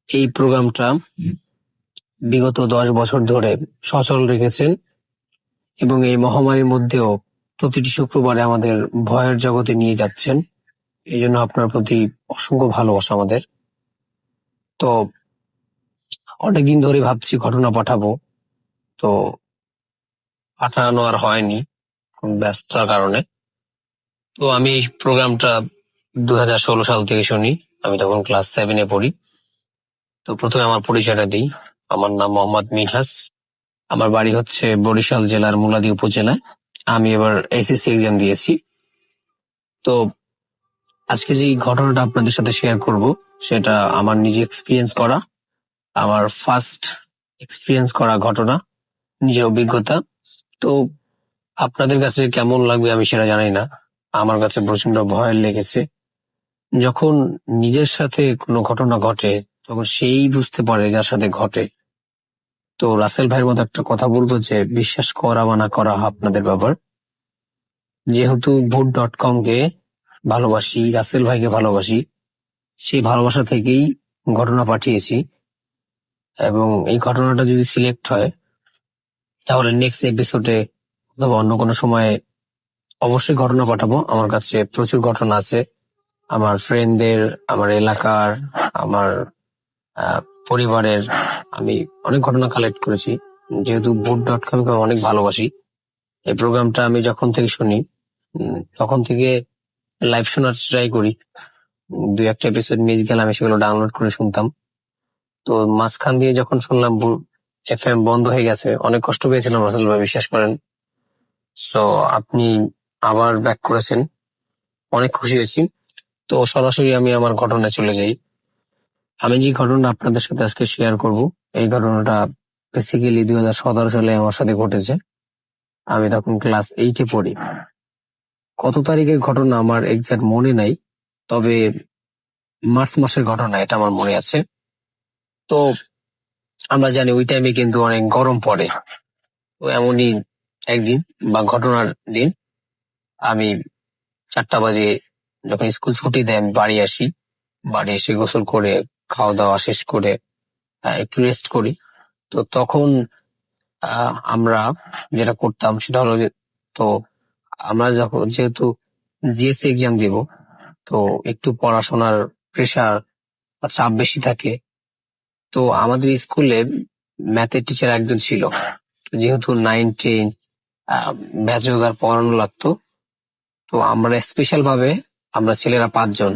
এই প্রোগ্রামটা বিগত 10 বছর ধরে সচল রেখেছেন এবং এই মহামারীর মধ্যেও প্রতিটি শুক্রবারে আমাদের ভয়ের জগতে নিয়ে যাচ্ছেন। এই জন্য আপনার প্রতি অসংখ্য ভালোবাসা আমাদের। তো অনেকদিন ধরে ভাবছি ঘটনা পাঠাবো, তো পাঠানো আর হয়নি খুব ব্যস্ততার কারণে। তো আমি এই প্রোগ্রামটা 2016 সাল থেকে শুনি, আমি তখন ক্লাস 7-এ পড়ি। তো প্রথমে আমার পরিচয়টা দিই। আমার নাম মোহাম্মদ মিনহাস। আমার বাড়ি হচ্ছে বরিশাল জেলার মুলাদী উপজেলায়। আমি এবার এসএসসি এক্সাম দিয়েছি। তো আজকে যে ঘটনাটা আপনাদের সাথে শেয়ার করব, সেটা আমার নিজে এক্সপিরিয়েন্স করা, আমার ফার্স্ট এক্সপিরিয়েন্স করা ঘটনা, নিজের অভিজ্ঞতা। তো আপনাদের কাছে কেমন লাগবে আমি সেটা জানি না, আমার কাছে প্রচন্ড ভয় লেগেছে। যখন নিজের সাথে কোনো ঘটনা ঘটে তখন সেই বুঝতে পারে যার সাথে ঘটে। তো রাসেল ভাইয়ের মতো একটা কথা বলবো যে বিশ্বাস করা বা না করা আপনাদের ব্যাপার। যেহেতু voot.com কে ভালোবাসি, রাসেল ভাইকে ভালোবাসি, সেই ভালোবাসা থেকেই ঘটনা পাঠিয়েছি। এবং এই ঘটনাটা যদি সিলেক্ট হয় তাহলে নেক্সট এপিসোডে অথবা অন্য কোনো সময়ে অবশ্যই ঘটনা পাঠাবো। আমার কাছে প্রচুর ঘটনা আছে, আমার ফ্রেন্ডদের, আমার এলাকার, আমার পরিবারের। আমি অনেক ঘটনা কালেক্ট করেছি। যেহেতু voot.com কে অনেক ভালোবাসি, এই প্রোগ্রামটা আমি যখন থেকে শুনি তখন থেকে লাইভ শোনার ট্রাই করি। 2-1 এপিসোড মিস গেলে আমি সেগুলো ডাউনলোড করে শুনতাম। তো মাঝখান দিয়ে যখন শুনলাম FM বন্ধ হয়ে গেছে, অনেক কষ্ট পেয়েছিলাম রাসেল ভাই, বিশ্বাস করেন। সো আপনি আবার ব্যাক করেছেন, অনেক খুশি হয়েছি। তো সরাসরি আমি আমার ঘটনায় চলে যাই। আমি যে ঘটনা আপনাদের সাথে আজকে শেয়ার করব, এই ঘটনাটা বেসিক্যালি 2017 সালে আমার সাথে ঘটেছে। আমি তখন ক্লাস 8-এ পড়ি। কত তারিখের ঘটনা আমার এক্সাক্ট মনে নাই, তবে মার্চ মাসের ঘটনা, এটা আমার মনে আছে। তো আমরা জানি ওই টাইমে কিন্তু অনেক গরম পড়ে। তো এমনই একদিন বা ঘটনার দিন, আমি 4টা বাজে যখন স্কুল ছুটি দেয় আমি বাড়ি আসি। বাড়ি এসে গোসল করে খাওয়া দাওয়া শেষ করে একটু রেস্ট করি। তো তখন আমরা যেটা করতাম সেটা হলো যে, তো আমরা যখন যেহেতু জিএসসি এক্সাম দিব, তো একটু পড়াশোনার প্রেশার বা চাপ বেশি থাকে। তো আমাদের স্কুলে ম্যাথের টিচার একজন ছিল। তো যেহেতু 9-10 ব্যাচলর পড়ানো লাগতো, তো আমরা স্পেশাল ভাবে, আমরা ছেলেরা 5 জন,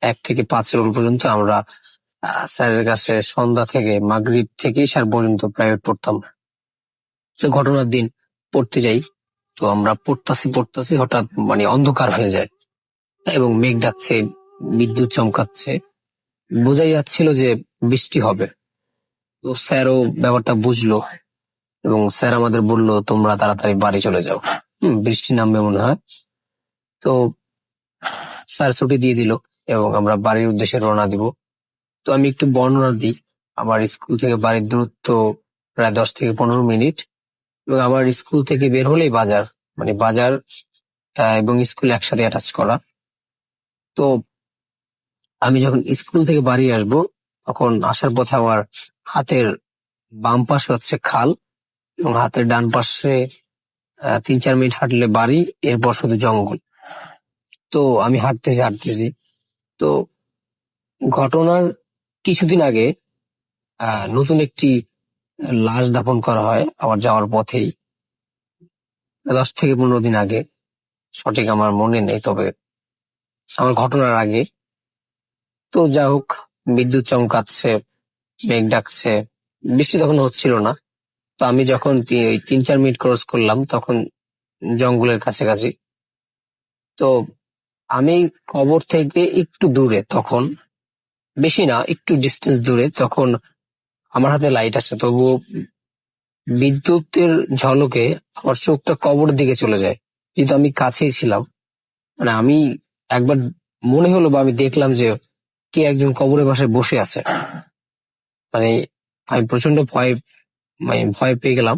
1 থেকে 5 রোল পর্যন্ত আমরা স্যারের কাছে সন্ধ্যা থেকে মাগরিব থেকে সার পর্যন্ত প্রাইভেট পড়তাম। তো ঘটনার দিন পড়তে যাই, তো আমরা পড়তাছি হঠাৎ মানে অন্ধকার হয়ে যায় এবং মেঘ ডাকছে, বিদ্যুৎ চমকাচ্ছে, বোঝাই যাচ্ছিল যে বৃষ্টি হবে। তো স্যারও ব্যাপারটা বুঝলো এবং স্যার আমাদের বললো তোমরা তাড়াতাড়ি বাড়ি চলে যাও, বৃষ্টি নামবে মনে হয়। তো স্যার ছুটি দিয়ে দিল এবং আমরা বাড়ির উদ্দেশ্যে রওনা দিব। তো আমি একটু বর্ণনা দিই। আমার স্কুল থেকে বাড়ির দূরত্ব প্রায় 10 থেকে 15 মিনিট এবং আমার স্কুল থেকে বের হলেই বাজার, মানে বাজার এবং স্কুল একসাথে অ্যাটাচ করা। তো আমি যখন স্কুল থেকে বাড়ি আসব, তখন আসার পথে আমার হাতের বাম পাশে হচ্ছে খাল এবং হাতের ডান পাশে 3-4 মিনিট হাঁটলে বাড়ি, এরপর শুধু জঙ্গল। তো আমি হাঁটতেছি। তো ঘটনার কিছুদিন আগে নতুন একটি লাশ দাফন করা হয় আমার যাওয়ার পথেই, 10 থেকে 15 দিন আগে, সঠিক আমার মনে নেই, তবে আমার ঘটনার আগে। তো যা হোক, বিদ্যুৎ চমকাচ্ছে, মেঘ ডাকছে, বৃষ্টি তখন হচ্ছিল না। তো আমি যখন 3-4 মিনিট ক্রস করলাম তখন জঙ্গলের কাছাকাছি। তো আমি কবর থেকে একটু দূরে, তখন বেশি না, একটু ডিস্টেন্স দূরে, তখন আমার হাতে লাইট আছে, তবুও বিদ্যুতের ঝলকে আমার চোখটা কবরের দিকে চলে যায়, কিন্তু আমি কাছেই ছিলাম। মানে আমি একবার মনে হলো বা আমি দেখলাম যে কে একজন কবরের পাশে বসে আছে। মানে আমি প্রচন্ড ভয় পেয়ে গেলাম।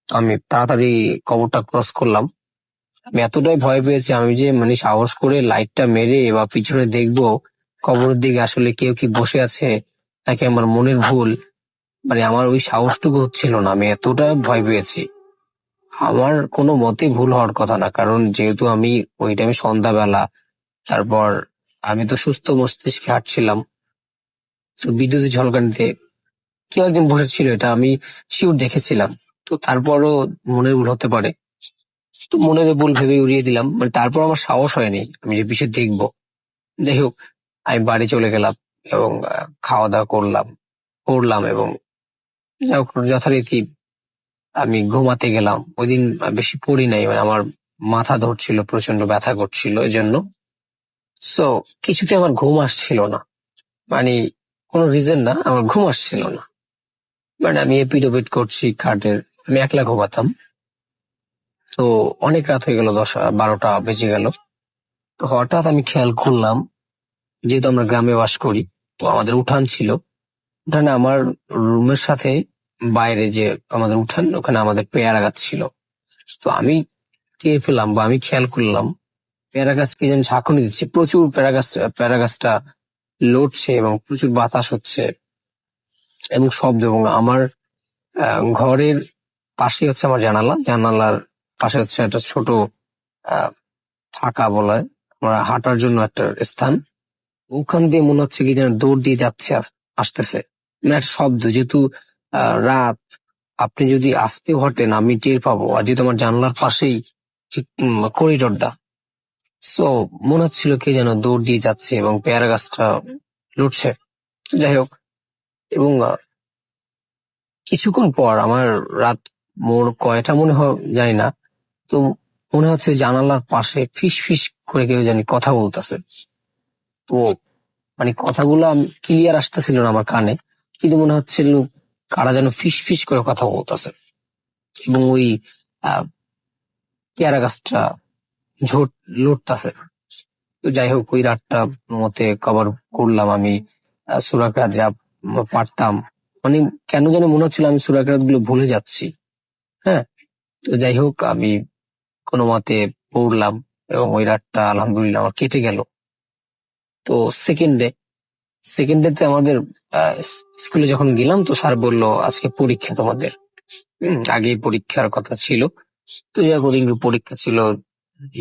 আমি তাড়াতাড়ি কবরটা ক্রস করলাম। আমি এতটাই ভয় পেয়েছি, আমি যে মানে সাহস করে লাইটটা মেরে বা পিছনে দেখবো কবরের দিকে আসলে কেউ কি বসে আছে নাকি আমার মনের ভুল, মানে আমার ওই সাহসটুকু হচ্ছিল না। আমি এতটা ভয় পেয়েছি। আমার কোনো মতে ভুল হওয়ার কথা না, কারণ যেহেতু আমি ওই টাইমে সন্ধ্যাবেলা, তারপর আমি তো সুস্থ মস্তিষ্কে হাঁটছিলাম, তো বিদ্যুতের ঝলকানিতে কেউ একজন বসেছিল এটা আমি শিওর দেখেছিলাম। তো তারপরও মনের ভুল হতে পারে, তো মনের ভুল ভেবে উড়িয়ে দিলাম। মানে তারপর আমার সাহস হয়নি আমি যে পিছিয়ে দেখবো। যাই হোক, আমি বাড়ি চলে গেলাম এবং খাওয়া দাওয়া করলাম এবং যাই হোক, যথারীতি আমি ঘুমাতে গেলাম। ওই দিন বেশি পড়ি নাই, মানে আমার মাথা ধরছিল, প্রচন্ড ব্যথা করছিল, এই জন্য সো কিছুতে আমার ঘুম আসছিল না। মানে কোনো রিজন না, আমার ঘুম আসছিল না। মানে আমি এপিট ওপিট করছি খাটের, আমি একলা ঘুমাতাম। তো অনেক রাত হয়ে গেল, 10-12টা বেজে গেল। তো হঠাৎ আমি খেয়াল করলাম, যেহেতু আমরা গ্রামে বাস করি, তো আমাদের উঠান ছিল। উঠানে আমার রুমের সাথে বাইরে যে আমাদের উঠান, ওখানে আমাদের পেয়ারা গাছ ছিল। তো আমি টের পেলাম বা আমি খেয়াল করলাম পেয়ারা গাছকে যেন ঝাঁকুনি দিচ্ছে, প্রচুর পেয়ারা গাছটা লড়ছে এবং প্রচুর বাতাস হচ্ছে এবং শব্দ। এবং আমার ঘরের পাশে হচ্ছে আমার জানালার পাশে হচ্ছে একটা ছোট ফাঁকা বলা আমার হাঁটার জন্য একটা স্থান। ওখান দিয়ে মনে হচ্ছে কি যেন দৌড় দিয়ে যাচ্ছে, আসতেছে, মানে একটা শব্দ। যেহেতু রাত, আপনি যদি আস্তে হটেন আমি টের পাবো, আর যেহেতু আমার জানলার পাশেই করিডোরটা, সো মনে হচ্ছিল কে যেন দৌড় দিয়ে যাচ্ছে এবং পেয়ারা গাছটা লুটছে। যাই হোক, এবং কিছুক্ষণ পর আমার রাত মোর কয়টা মনে হয় জানি না, তো মনে হচ্ছে জানালার পাশে ফিস ফিস করে কেউ জানি কথা বলতেছে। তো মানে কথাগুলো ক্লিয়ার আসতেছিল না আমার কানে, কিন্তু মনে হচ্ছিল কারা যেন ফিস ফিস করে কথা বলতেছে এবং ওই পেয়ারা গাছটা লড়তাছে। তো যাই হোক, ওই রাতটা মতে কভার করলাম আমি সূরা কিরাত যা পারতাম। মানে কেন জানি মনে হচ্ছিল আমি সূরা কিরাত গুলো ভুলে যাচ্ছি। হ্যাঁ, তো যাই হোক, আমি কোনো মতে পড়লাম এবং ওই রাতটা আলহামদুলিল্লাহ আমার কেটে গেল। তো সেকেন্ড ডেতে আমাদের স্কুলে যখন গেলাম, তো স্যার বললো আজকে পরীক্ষা তোমাদের। আগে পরীক্ষার কথা ছিল, তো যাই হোক ওদিন পরীক্ষা ছিল,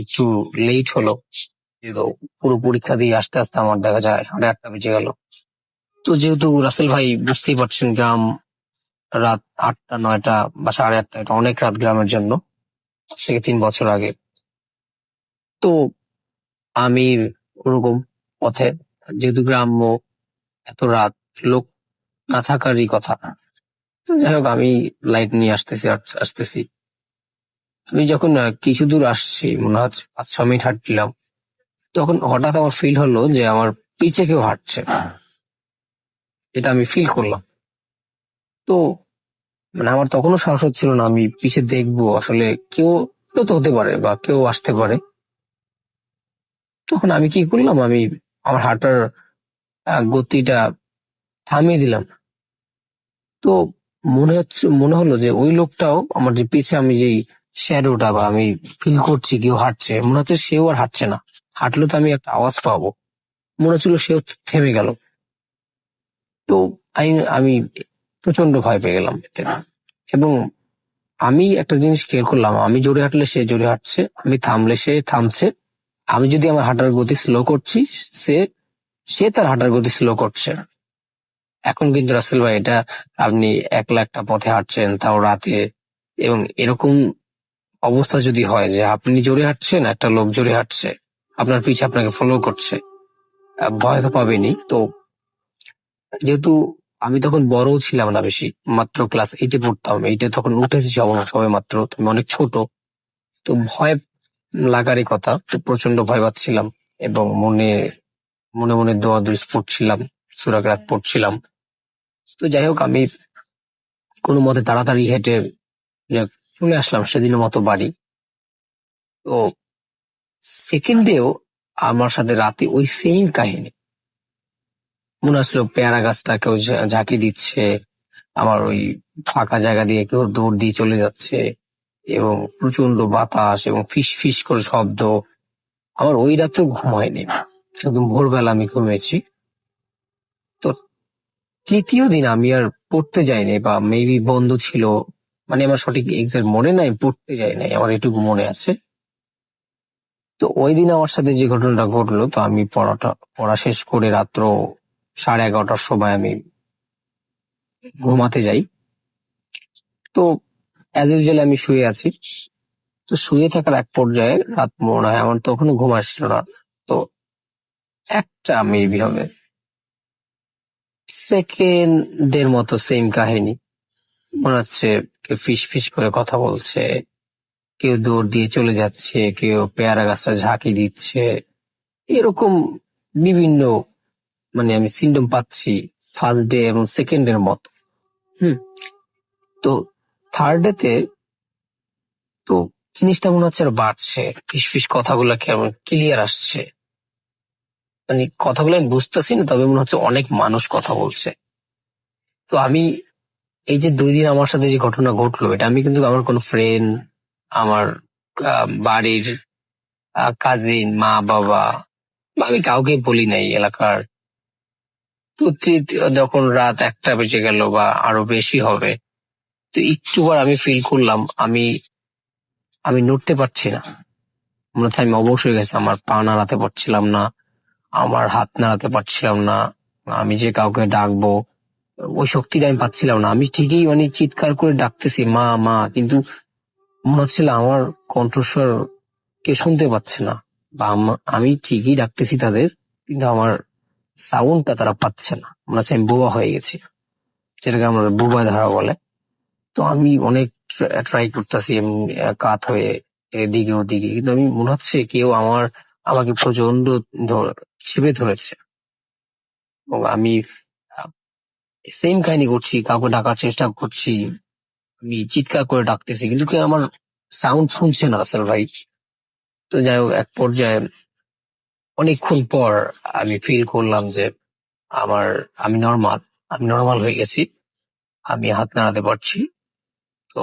একটু লেট হলো। পুরো পরীক্ষা দিয়ে আস্তে আস্তে আমার দেখা যায় 8:30 বেজে গেল। তো যেহেতু রাসেল ভাই বুঝতেই পারছেন, গ্রাম, রাত 8টা 9টা বা 8:30 এটা অনেক রাত গ্রামের জন্য, আজ থেকে 3 বছর আগে। তো আমি ওরকম পথে, যেহেতু গ্রাম্য, এত রাত, লোক না থাকারই কথা। তো যাই হোক, আমি লাইট নিয়ে আসতেছি। আমি যখন কিছু দূর আসছি, মনে হচ্ছে 5-6 মিনিট হাঁটছিলাম, তখন হঠাৎ আমার ফিল হলো যে আমার পিছে কেউ হাঁটছে। এটা আমি ফিল করলাম। তো মানে আমার তখনও সাহস হচ্ছিল না আমি পিছে দেখবো, আসলে কেউ তো হতে পারে বা কেউ আসতে পারে। তখন আমি কি করলাম, আমি আমার হাঁটার গতিটা থামিয়ে দিলাম। তো মনে হলো যে ওই লোকটাও আমার যে পিছে, আমি যেই শ্যাডোটা বা আমি ফিল করছি কেউ হাঁটছে, মনে হচ্ছে সেও আর হাঁটছে না। হাঁটলে তো আমি একটা আওয়াজ পাবো, মনে হচ্ছিল সেও থেমে গেল। তো আমি প্রচন্ড ভয় পেয়ে গেলাম এতে। এবং আমি একটা জিনিস খেয়াল করলাম, আমি জোরে হাঁটলে সে জোরে হাঁটছে, আমি থামলে সে থামছে, আমি যদি আমার হাঁটার গতি স্লো করছি সে তার হাঁটার গতি স্লো করছে। এখন কিন্তু রাসেল ভাই, এটা আপনি একলা একটা পথে হাঁটছেন, তাও রাতে, এবং এরকম অবস্থা যদি হয় যে আপনি জোরে হাঁটছেন, একটা লোক জোরে হাঁটছে, আপনার পিছে আপনাকে ফলো করছে, ভয় তো পাবেনি। তো যেহেতু আমি তখন বড়ও ছিলাম না বেশি, মাত্র ক্লাস 8-এ পড়তাম, 8-এ তখন উঠেছি সবে মাত্র, তুমি অনেক ছোট, তো ভয় লাগারই কথা। তো প্রচন্ড ভয় পাচ্ছিলাম এবং মনে মনে দোয়া দুরূদ পড়ছিলাম, সূরা কিরাত পড়ছিলাম। তো যাই হোক, আমি কোনো মতে তাড়াতাড়ি হেঁটে যাক চলে আসলাম সেদিনের মতো বাড়ি। তো সেকেন্ড ডেও আমার সাথে রাতে ওই সেম কাহিনী। মনে আসলো পেয়ারা গাছটা কেউ ঝাঁকি দিচ্ছে, আমার ওই ফাঁকা জায়গা দিয়ে কেউ দৌড় দিয়ে চলে যাচ্ছে, এবং প্রচন্ড বাতাস এবং ফিস ফিস করে শব্দ। আমার ওই রাতেও ঘুম হয়নি, একদম ভোরবেলা আমি ঘুমিয়েছি। তো তৃতীয় দিন আমি আর পড়তে যাইনি, বা মেবি বন্ধ ছিল, মানে আমার সঠিক এক্সাক্ট মনে নাই, পড়তে যাই নাই, আমার এটুকু মনে আছে। তো ওই দিন আমার সাথে যে ঘটনাটা ঘটলো, তো আমি পড়া শেষ করে রাত্র 11:30টার সময় আমি ঘুমাতে যাই। তো অ্যাজ ইউজুয়াল আমি শুয়ে আছি। তো শুয়ে থাকার এক পর্যায়ে রাত মনে হয় আমার তখনও ঘুম আসছিল না। তো একটা মেবি হবে সেকেন্ডের মতো সেম কাহিনী। মনে হচ্ছে কেউ ফিস ফিস করে কথা বলছে, কেউ দৌড় দিয়ে চলে যাচ্ছে, কেউ পেয়ারা গাছটা ঝাঁকি দিচ্ছে, এরকম বিভিন্ন মানে আমি সিম্পটম পাচ্ছি ফার্স্ট ডে এবং সেকেন্ডের মতো। তো থার্ড ডেতে তো জিনিসটা মনে হচ্ছে আরো বাড়ছে, ফিস ফিস কথাগুলো কেমন ক্লিয়ার আসছে, মানে কথাগুলো আমি বুঝতেছি না, তবে মনে হচ্ছে অনেক মানুষ কথা বলছে। তো আমি এই যে 2 দিন আমার সাথে যে ঘটনা ঘটলো, এটা আমি কিন্তু আমার কোনো ফ্রেন্ড, আমার বাড়ির কাজিন, মা বাবা, বা আমি কাউকে বলি নাই এলাকার। তো যখন রাত 1টা বেজে গেল বা আরো বেশি হবে, তো একটুবার আমি ফিল করলাম আমি আমি নড়তে পারছি না। মনে হচ্ছে আমি অবশ হয়ে গেছে, আমার পা নাড়াতে পারছিলাম না, আমার হাত নাড়াতে পারছিলাম না, আমি যে কাউকে ডাকবো ওই শক্তিটা আমি পাচ্ছিলাম না। আমি ঠিকই মানে চিৎকার করে ডাকতেছি মা মা, কিন্তু মনে হচ্ছিল আমার কণ্ঠস্বর কেউ শুনতে পাচ্ছে না, বা আমি ঠিকই ডাকতেছি তাদের, কিন্তু আমার সাউন্ডটা তারা পাচ্ছে না। মনে হচ্ছে আমি বোবা হয়ে গেছি, যেটাকে আমরা বোবা ধারা বলে। তো আমি অনেক ট্রাই করতেছি কাত হয়ে এদিকে ওদিকে, কিন্তু আমি মনে হচ্ছে কেউ আমাকে প্রচন্ড চেপে ধরেছে, এবং আমি সেম কাহিনী করছি, কাউকে ডাকার চেষ্টা করছি, আমি চিৎকার করে ডাকতেছি, কিন্তু কেউ আমার সাউন্ড শুনছে না রাসেল ভাই। তো যাই হোক, এক পর্যায়ে অনেকক্ষণ পর আমি ফিল করলাম যে আমি নর্মাল হয়ে গেছি, আমি হাত নাড়াতে পারছি। তো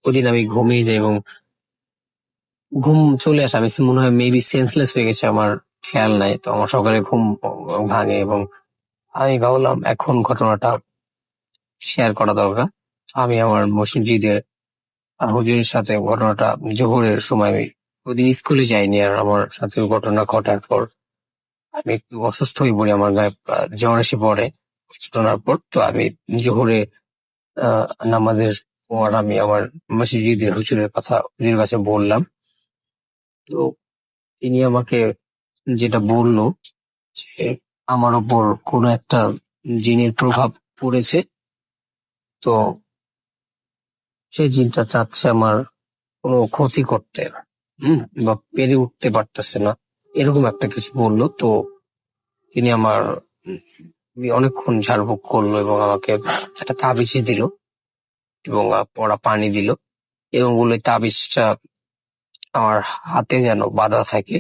ওদিন আমি ঘুমিয়ে যাই এবং ঘুম চলে আসে, আমি মনে হয় মেবি সেন্সলেস হয়ে গেছে, আমার খেয়াল নাই। তো আমার সকালে ঘুম ভাঙে এবং আমি ভাবলাম এখন ঘটনাটা শেয়ার করা দরকার। আমি আমার মসজিদের হুজুরের সাথে ঘটনাটা, জোহরের সময় আমি ওদিন স্কুলে যাইনি, আর আমার সাথে ঘটনা ঘটার পর আমি একটু অসুস্থ হয়ে পড়ি, আমার গায়ে জ্বর এসে পড়ে ঘটনার পর। তো আমি জোহরে নামাজের পর আমি আমার মসজিদের হুজুরের কাছে বললাম। তো তিনি আমাকে যেটা বললো যে আমার ওপর কোনো একটা জিনের প্রভাব পড়েছে, তো সেই জিনটা চাচ্ছে আমার কোনো ক্ষতি করতে, বা পেরে উঠতে পারতেছে না, এরকম একটা কিছু বললো। তো তিনি আমার অনেকক্ষণ ঝাড়ফুঁক করলো এবং আমাকে একটা তাবিজ দিল এবং পড়া পানি দিল, এবং বললো তাবিজটা আমার হাতে যেন বাঁধা থাকে,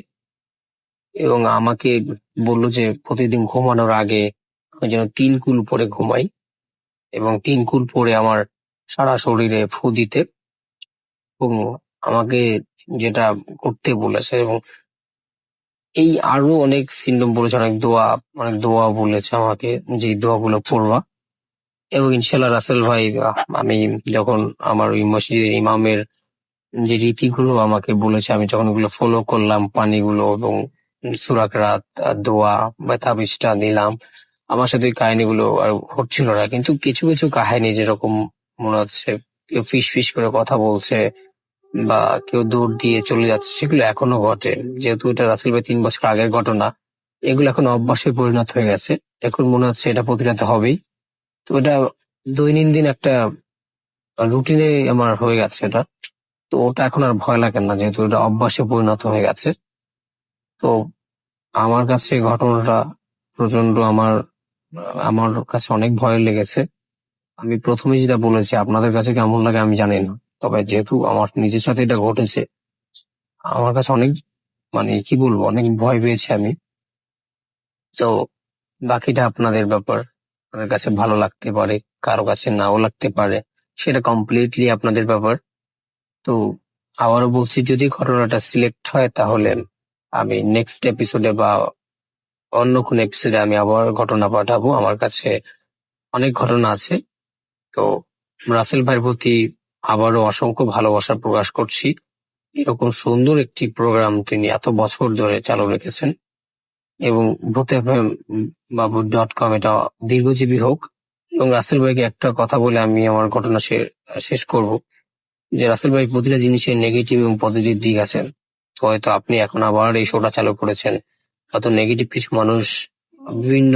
এবং আমাকে বললো যে প্রতিদিন ঘুমানোর আগে আমি যেন 3 কুল পরে ঘুমাই, এবং 3 কুল পরে আমার সারা শরীরে ফু দিতে, এবং আমাকে যেটা করতে বলেছে, এবং এই আরো অনেক সিম্পটম বলেছে, অনেক দোয়া বলেছে আমাকে, যে দোয়াগুলো পড়বা। এবং ইনশাল্লাহ রাসেল ভাই, আমি যখন আমার ওই মসজিদের ইমামের যে রীতিগুলো আমাকে বলেছে, আমি যখন ওগুলো ফলো করলাম, পানিগুলো এবং সূরা কেরাত, দোয়া বা তাবিজটা নিলাম, আমার সাথে ওই কাহিনীগুলো আর হচ্ছিল না। কিন্তু কিছু কিছু কাহিনী, যেরকম মনে হচ্ছে কেউ ফিস ফিস করে কথা বলছে বা কেউ দৌড় দিয়ে চলে যাচ্ছে, সেগুলো এখনো ঘটে। যেহেতু এটা রাসেল ভাই 3 বছর আগের ঘটনা, এগুলো এখন অভ্যাসে পরিণত হয়ে গেছে। এখন মনে হচ্ছে এটা প্রতিনিয়ত হবেই। তো এটা দৈনন্দিন একটা রুটিনে আমার হয়ে গেছে এটা। তো ওটা এখন আর ভয় লাগে না, যেহেতু এটা অভ্যাসে পরিণত হয়ে গেছে। তো আমার কাছে ঘটনাটা প্রচন্ড আমার কাছে অনেক ভয় লেগেছে, আমি প্রথমে যেটা বলেছি আপনাদের কাছে কেমন লাগে আমি জানি না, তবে যেহেতু আমার নিজের সাথে এটা ঘটেছে, আমার কাছে অনেক মানে কি বলবো, অনেক ভয় পেয়েছি আমি। তো বাকিটা আপনাদের ব্যাপার, আপনাদের কাছে ভালো লাগতে পারে, কারো কাছে নাও লাগতে পারে, সেটা কমপ্লিটলি আপনাদের ব্যাপার। তো আবারও বলছি, যদি ঘটনাটা সিলেক্ট হয় তাহলে আমি নেক্সট এপিসোডে বা অন্য কোন এপিসোডে আমি আবার ঘটনা পাঠাবো। আমার কাছে অনেক ঘটনা আছে। তো রাসেল ভাইয়ের প্রতি আবারও অসংখ্য ভালোবাসা প্রকাশ করছি। এরকম সুন্দর একটি প্রোগ্রাম তিনি এত বছর ধরে চালু রেখেছেন, এবং ভূত এফএম বা ভূত.com এটা দীর্ঘজীবী হোক। এবং রাসেল ভাইকে একটা কথা বলে আমি আমার ঘটনা শেষ করব, যে রাসেল ভাই প্রতিটা জিনিসের নেগেটিভ এবং পজিটিভ দিক আছে। তো হয়তো আপনি এখন আবার এই শোটা চালু করেছেন, হয়তো নেগেটিভ কিছু মানুষ বিভিন্ন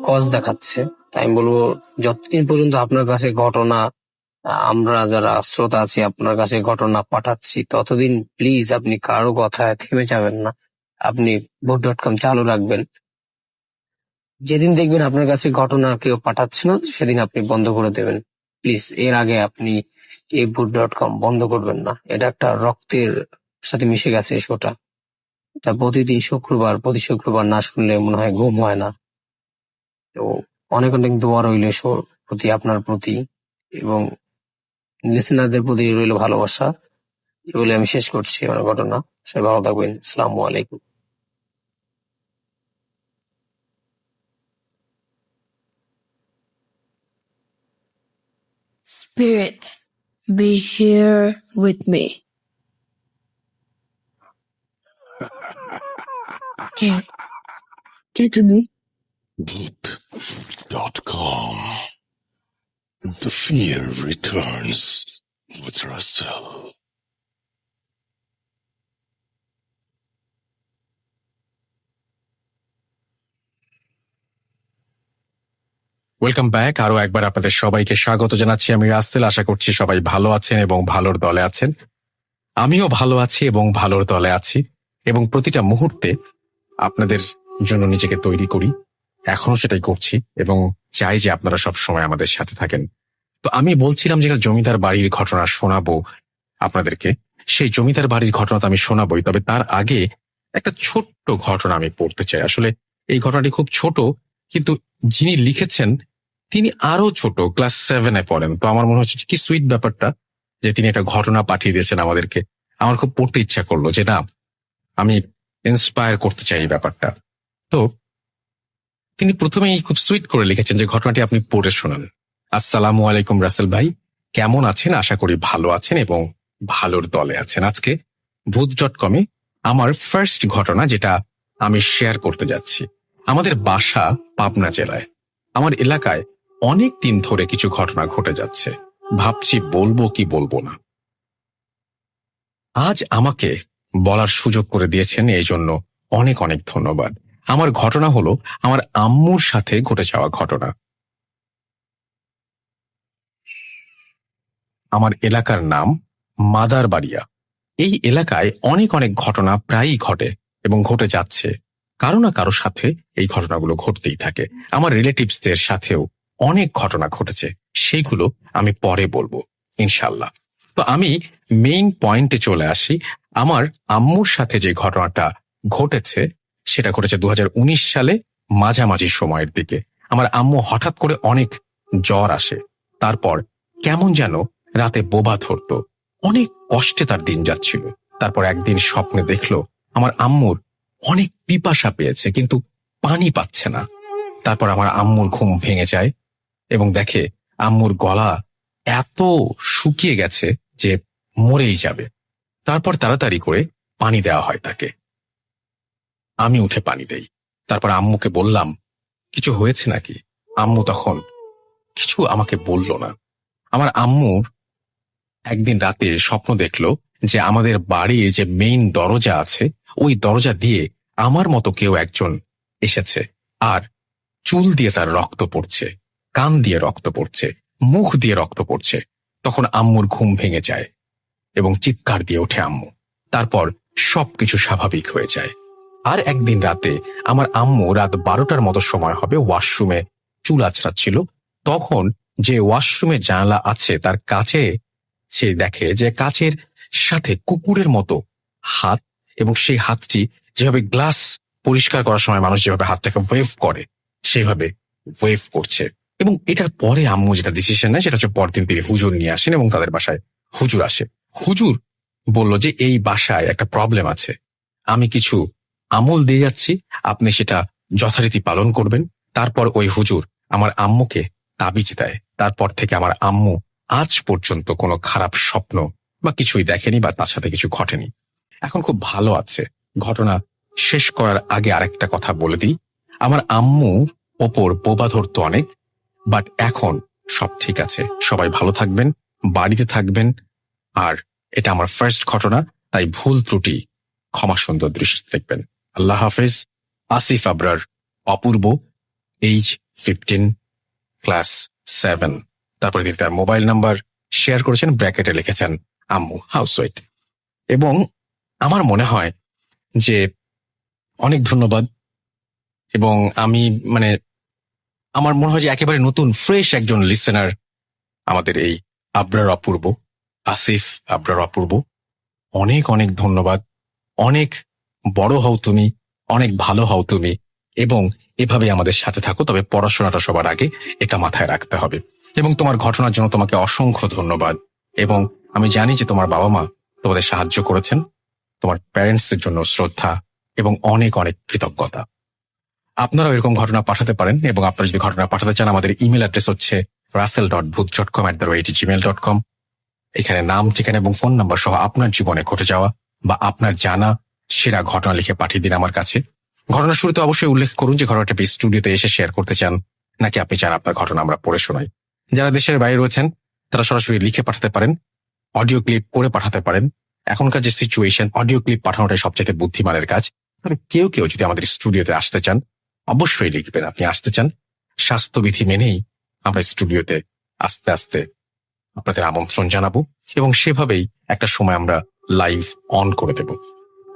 কজ দেখাচ্ছে। তাই আমি বলবো, যতদিন পর্যন্ত আপনার কাছে ঘটনা, আমরা যারা শ্রোতা আছি আপনার কাছে ঘটনা পাঠাচ্ছি, ততদিন প্লিজ আপনি কারো কথায় থেমে যাবেন না। আপনি ভূত.com চালু রাখবেন। যেদিন দেখবেন আপনার কাছে ঘটনা কেউ পাঠাচ্ছে না, সেদিন আপনি বন্ধ করে দেবেন প্লিজ। এর আগে আপনি এই ভূত.com বন্ধ করবেন না। এটা একটা রক্তের সাথে মিশে গেছে এই শোটা। এটা প্রতি শুক্রবার না শুনলে মনে হয় ঘুম হয় না। তো অনেক অনেক দোয়া রইল শোর প্রতি, আপনার প্রতি, এবং লিসেনারদের প্রতি রইল ভালোবাসা। এই বলে আমি শেষ করছি আমার ঘটনা। সবাই ভালো থাকবেন। আসসালামু আলাইকুম। Spirit, be here with me. কে তুমি? Boot.com. The fear returns with Russell. Welcome back. আরো একবার আপনাদের সবাইকে স্বাগত জানাচ্ছি। আমি রাসেল। আশা করছি সবাই ভালো আছেন এবং ভালোর দলে আছেন। আমিও ভালো আছি এবং ভালোর দলে আছি, এবং প্রতিটা মুহূর্তে আপনাদের জন্য নিজেকে তৈরি করি, এখনো সেটাই করছি, এবং চাই যে আপনারা সব সময় আমাদের সাথে থাকেন। তো আমি বলছিলাম যে জমিদার বাড়ির ঘটনা শোনাবো আপনাদেরকে। সেই জমিদার বাড়ির ঘটনা তো আমি শোনাবোই, তবে তার আগে একটা ছোট্ট ঘটনা আমি পড়তে চাই। আসলে এই ঘটনাটি খুব ছোট, কিন্তু যিনি লিখেছেন তিনি আরো ছোট, ক্লাস 7-এ পড়েন। তো আমার মনে হচ্ছে কি সুইট ব্যাপারটা, যে তিনি একটা ঘটনা পাঠিয়ে দিয়েছেন আমাদেরকে। আমার খুব পড়তে ইচ্ছা করলো, যে না, আমি ইন্সপায়ার করতে চাই এই ব্যাপারটা। তো তিনি প্রথমেই খুব সুইট করে লিখেছেন যে ঘটনাটি আপনি পড়ে শোনান। আসসালামু আলাইকুম রাসেল ভাই, কেমন আছেন? আশা করি ভালো আছেন এবং ভালোর দলে আছেন। আজকে ভূত.com-এ আমার ফার্স্ট ঘটনা যেটা আমি শেয়ার করতে যাচ্ছি। আমাদের বাসা পাবনা জেলায়। আমার এলাকায় অনেক দিন ধরে কিছু ঘটনা ঘটে যাচ্ছে, ভাবছি বলবো কি বলবো না। আজ আমাকে বলার সুযোগ করে দিয়েছেন, এই জন্য অনেক অনেক ধন্যবাদ। আমার ঘটনা হলো আমার আম্মুর সাথে ঘটে যাওয়া ঘটনা। আমার এলাকার নাম মাদারবাড়িয়া। এই এলাকায় অনেক অনেক ঘটনা প্রায়ই ঘটে এবং ঘটে যাচ্ছে। কারো না কারো সাথে এই ঘটনাগুলো ঘটতেই থাকে। আমার রিলেটিভসদের সাথেও অনেক ঘটনা ঘটেছে, সেগুলো আমি পরে বলবো ইনশাল্লাহ। তো আমি মেইন পয়েন্টে চলে আসি। আমার আম্মুর সাথে যে ঘটনাটা ঘটেছে সেটা ঘটেছে 2019 সালে মাঝামাঝি সময়ের দিকে। আমার আম্মু হঠাৎ করে অনেক জ্বর আসে, তারপর কেমন যেন রাতে বোবা ধরতো। অনেক কষ্টে তার দিন যাচ্ছিল। তারপর একদিন স্বপ্নে দেখলো আমার আম্মুর অনেক পিপাসা পেয়েছে, কিন্তু পানি পাচ্ছে না। তারপর আমার আম্মুর ঘুম ভেঙে যায় এবং দেখে আম্মুর গলা এত শুকিয়ে গেছে যে মরেই যাবে। তারপর তাড়াতাড়ি করে পানি দেওয়া হয় তাকে। আমি উঠে পানি দেই। তারপর আম্মুকে বললাম কিছু হয়েছে নাকি। আম্মু তখন কিছু আমাকে বলল না। আমার আম্মুর একদিন রাতে স্বপ্ন দেখলো যে আমাদের বাড়ির যে মেইন দরজা আছে, ওই দরজা দিয়ে আমার মতো কেউ একজন এসেছে, আর চুল দিয়ে তার রক্ত পড়ছে, কান দিয়ে রক্ত পড়ছে, মুখ দিয়ে রক্ত পড়ছে। তখন আম্মুর ঘুম ভেঙে যায় এবং চিৎকার দিয়ে ওঠে আম্মু। তারপর সবকিছু স্বাভাবিক হয়ে যায়। আর একদিন রাতে আমার আম্মু রাত 12টার মতো সময় হবে, ওয়াশরুমে চুল আঁচড়াচ্ছিল। তখন যে ওয়াশরুমের জানালা আছে তার কাছে সে দেখে যে কাচের সাথে কুকুরের মতো হাত, এবং সেই হাতটি যেভাবে গ্লাস পরিষ্কার করার সময় মানুষ যেভাবে হাতটাকে ওয়েভ করে সেইভাবে ওয়েভ করছে। এবং এটার পরে আম্মু যেটা ডিসিশন নেয় সেটা হচ্ছে পরদিন তিনি হুজুর নিয়ে আসেন এবং তাদের বাসায় হুজুর আসে। হুজুর বলল যে এই বাসায় একটা প্রবলেম আছে, আমি কিছু আমল দিয়ে যাচ্ছি, আপনি সেটা যথারীতি পালন করবেন। তারপর ওই হুজুর আমার আম্মুকে তাবিজ দেয়। তারপর থেকে আমার আম্মু আজ পর্যন্ত কোনো খারাপ স্বপ্ন বা কিছুই দেখেনি বা তার সাথে কিছু ঘটেনি, এখন খুব ভালো আছে। ঘটনা শেষ করার আগে আরেকটা কথা বলে দিই, আমার আম্মুর ওপর বোবা ধরতো অনেক, বাট এখন সব ঠিক আছে। সবাই ভালো থাকবেন, বাড়িতে থাকবেন। আর এটা আমার ফার্স্ট ঘটনা, তাই ভুল ত্রুটি ক্ষমা সুন্দর দৃষ্টি দেখবেন। আল্লাহ হাফেজ। আসিফ আবরার, অপূর্ব, এইজ 15, ক্লাস 7। তারপরে তিনি তার মোবাইল নাম্বার শেয়ার করেছেন, ব্র্যাকেটে লিখেছেন আম্মু হাউসওয়াইফ। এবং আমার মনে হয় যে অনেক ধন্যবাদ। এবং আমি আমার মনে হয় যে একেবারে নতুন ফ্রেশ একজন লিসেনার আমাদের এই আবরার অপূর্ব, আসিফ আবরার অপূর্ব। অনেক অনেক ধন্যবাদ। অনেক বড় হও তুমি, অনেক ভালো হও তুমি, এবং এভাবে আমাদের সাথে থাকো। তবে পড়াশোনাটা সবার আগে, এটা মাথায় রাখতে হবে। এবং তোমার ঘটনার জন্য তোমাকে অসংখ্য ধন্যবাদ। এবং আমি জানি যে তোমার বাবা মা তোমাদের সাহায্য করেছেন। তোমার প্যারেন্টসের জন্য শ্রদ্ধা এবং অনেক অনেক কৃতজ্ঞতা। আপনারাও এরকম ঘটনা পাঠাতে পারেন, এবং আপনারা যদি ঘটনা পাঠাতে চান আমাদের ইমেল অ্যাড্রেস হচ্ছে russell.booth.com@gmail.com। এখানে নাম, ঠিকানা এবং ফোন নাম্বার সহ আপনার জীবনে ঘটে যাওয়া বা আপনার জানা সেরা ঘটনা লিখে পাঠিয়ে দিন আমার কাছে। ঘটনার শুরুতে অবশ্যই উল্লেখ করুন যে ঘটনাটা স্টুডিওতে এসে শেয়ার করতে চান, নাকি আপনি চান আপনার ঘটনা আমরা পড়ে শোনাই। যারা দেশের বাইরে রয়েছেন তারা সরাসরি লিখে পাঠাতে পারেন, অডিও ক্লিপ করে পাঠাতে পারেন। এখনকার যে সিচুয়েশন, অডিও ক্লিপ পাঠানোটাই সবচেয়ে বুদ্ধিমানের কাজ। তবে কেউ কেউ যদি আমাদের স্টুডিওতে আসতে চান অবশ্যই লিখবেন আপনি আসতে চান। স্বাস্থ্যবিধি মেনেই আমরা স্টুডিওতে আস্তে আস্তে আপনাদের আমন্ত্রণ জানাবো, এবং সেভাবেই একটা সময় আমরা লাইভ অন করে দেব।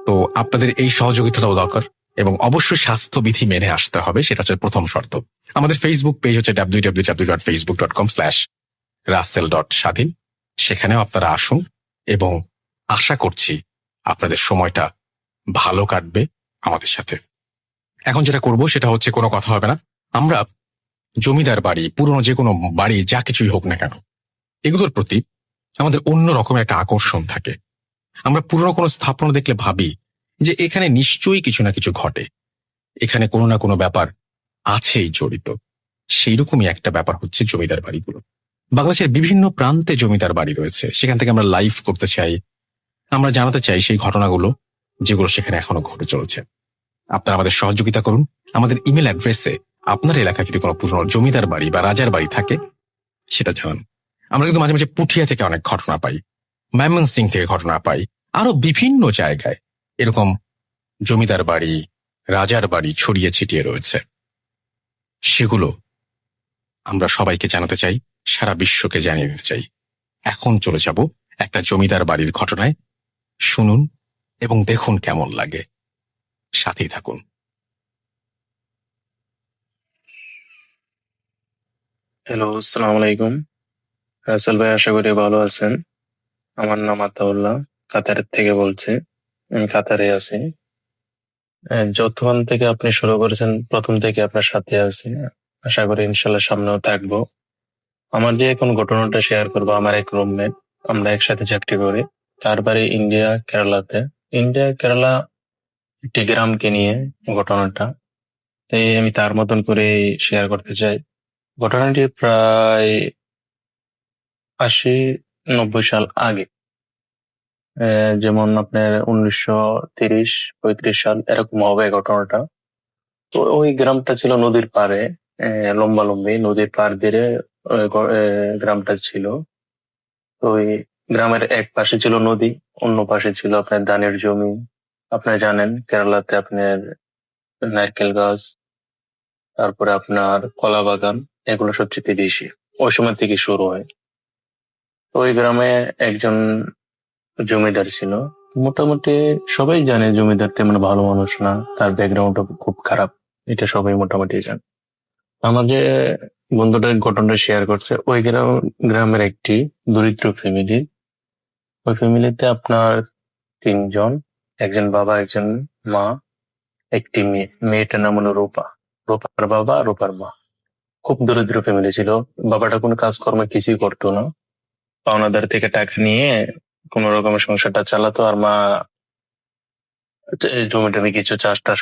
তো আপনাদের এই সহযোগিতাটাও দরকার, এবং অবশ্যই স্বাস্থ্যবিধি মেনে আসতে হবে, সেটা হচ্ছে প্রথম শর্ত। আমাদের ফেসবুক পেজ হচ্ছে www.facebook.com/russell.স্বাধীন। সেখানেও আপনারা আসুন, এবং আশা করছি আপনাদের সময়টা ভালো কাটবে আমাদের সাথে। এখন যেটা করব সেটা হচ্ছে, কোনো কথা হবে না। আমরা জমিদার বাড়ি, পুরনো যে কোনো বাড়ি, যা কিছুই হোক না কেন, এগুলোর প্রতি আমাদের অন্য রকমের একটা আকর্ষণ থাকে। আমরা পুরনো কোনো স্থাপনা দেখলে ভাবি যে এখানে নিশ্চয়ই কিছু না কিছু ঘটে, এখানে কোনো না কোনো ব্যাপার আছেই জড়িত। সেই রকমই একটা ব্যাপার হচ্ছে জমিদার বাড়িগুলো। বাংলাদেশের বিভিন্ন প্রান্তে জমিদার বাড়ি রয়েছে, সেখান থেকে আমরা লাইভ করতে চাই, আমরা জানাতে চাই সেই ঘটনাগুলো যেগুলো সেখানে এখনো ঘটে চলেছে। আপনারা আমাদের সহযোগিতা করুন। আমাদের ইমেল অ্যাড্রেসে আপনার এলাকায় যদি কোনো পুরনো জমিদার বাড়ি বা রাজার বাড়ি থাকে সেটা জানান। আমরা কিন্তু মাঝে মাঝে পুঠিয়া থেকে অনেক ঘটনা পাই, ময়মনসিং থেকে ঘটনা পাই, আরো বিভিন্ন জায়গায় এরকম জমিদার বাড়ি, রাজার বাড়ি ছড়িয়ে ছিটিয়ে রয়েছে। সেগুলো আমরা সবাইকে জানাতে চাই, সারা বিশ্বকে জানিয়ে দিতে চাই। এখন চলে যাব একটা জমিদার বাড়ির ঘটনায়। শুনুন এবং দেখুন কেমন লাগে, সাথেই থাকুন। হ্যালো, আসসালামু আলাইকুম। রাসেল ভাই, আশা করি ভালো আছেন। আমার নাম আতাউল্লাহ, কাতারের থেকে বলছি। আমি কাতারে আছি। যতক্ষণ থেকে আপনি শুরু করেছেন প্রথম থেকে আপনার সাথে আছি, আশা করি ইনশাল্লাহ সামনেও থাকবো। আমার যে এখন ঘটনাটা শেয়ার করবো, আমার এক রুমমেট, আমরা একসাথে চাকরি করি। তার বাড়ি ইন্ডিয়া, কেরালাতে। ইন্ডিয়া কেরালা একটি গ্রামকে নিয়ে ঘটনাটা, তাই আমি তার মতন করে শেয়ার করতে চাই। ঘটনাটি প্রায় 80-90 সাল আগে, যেমন আপনার 1930-35 সাল এরকম হবে ঘটনাটা। তো ওই গ্রামটা ছিল নদীর পাড়ে, লম্বালম্বি নদীর পাড় দিয়ে গ্রামটা ছিল। তো ওই গ্রামের এক পাশে ছিল নদী, অন্য পাশে ছিল আপনার ধানের জমি। আপনার জানেন কেরালাতে আপনার নারকেল গাছ, তারপরে আপনার কলা বাগান, এগুলো সবচেয়ে বেশি ওই সময় থেকে শুরু হয়। তো ওই গ্রামে একজন জমিদার ছিল। মোটামুটি সবাই জানে জমিদার তেমন ভালো মানুষ না, তার ব্যাকগ্রাউন্ডটা খুব খারাপ, এটা সবাই মোটামুটি জানে। আমার যে বন্ধুটা ঘটনাটা শেয়ার করছে ওই গ্রামের একটি দরিদ্র ফ্যামিলি। ওই ফ্যামিলিতে আপনার 3 জন, একজন বাবা, একজন মা, একটি মেয়ে। মেয়েটার নাম হলো রূপা। রূপার বাবা, রূপার মা। খুব দরিদ্র ফ্যামিলি ছিল। বাবাটা কোনো কাজকর্ম কিছুই করতো না, পাওনাদার থেকে টাকা নিয়ে কোন রকমের সংসারটা চালাতো। আর মা জমি টমি কিছু চাষ টাস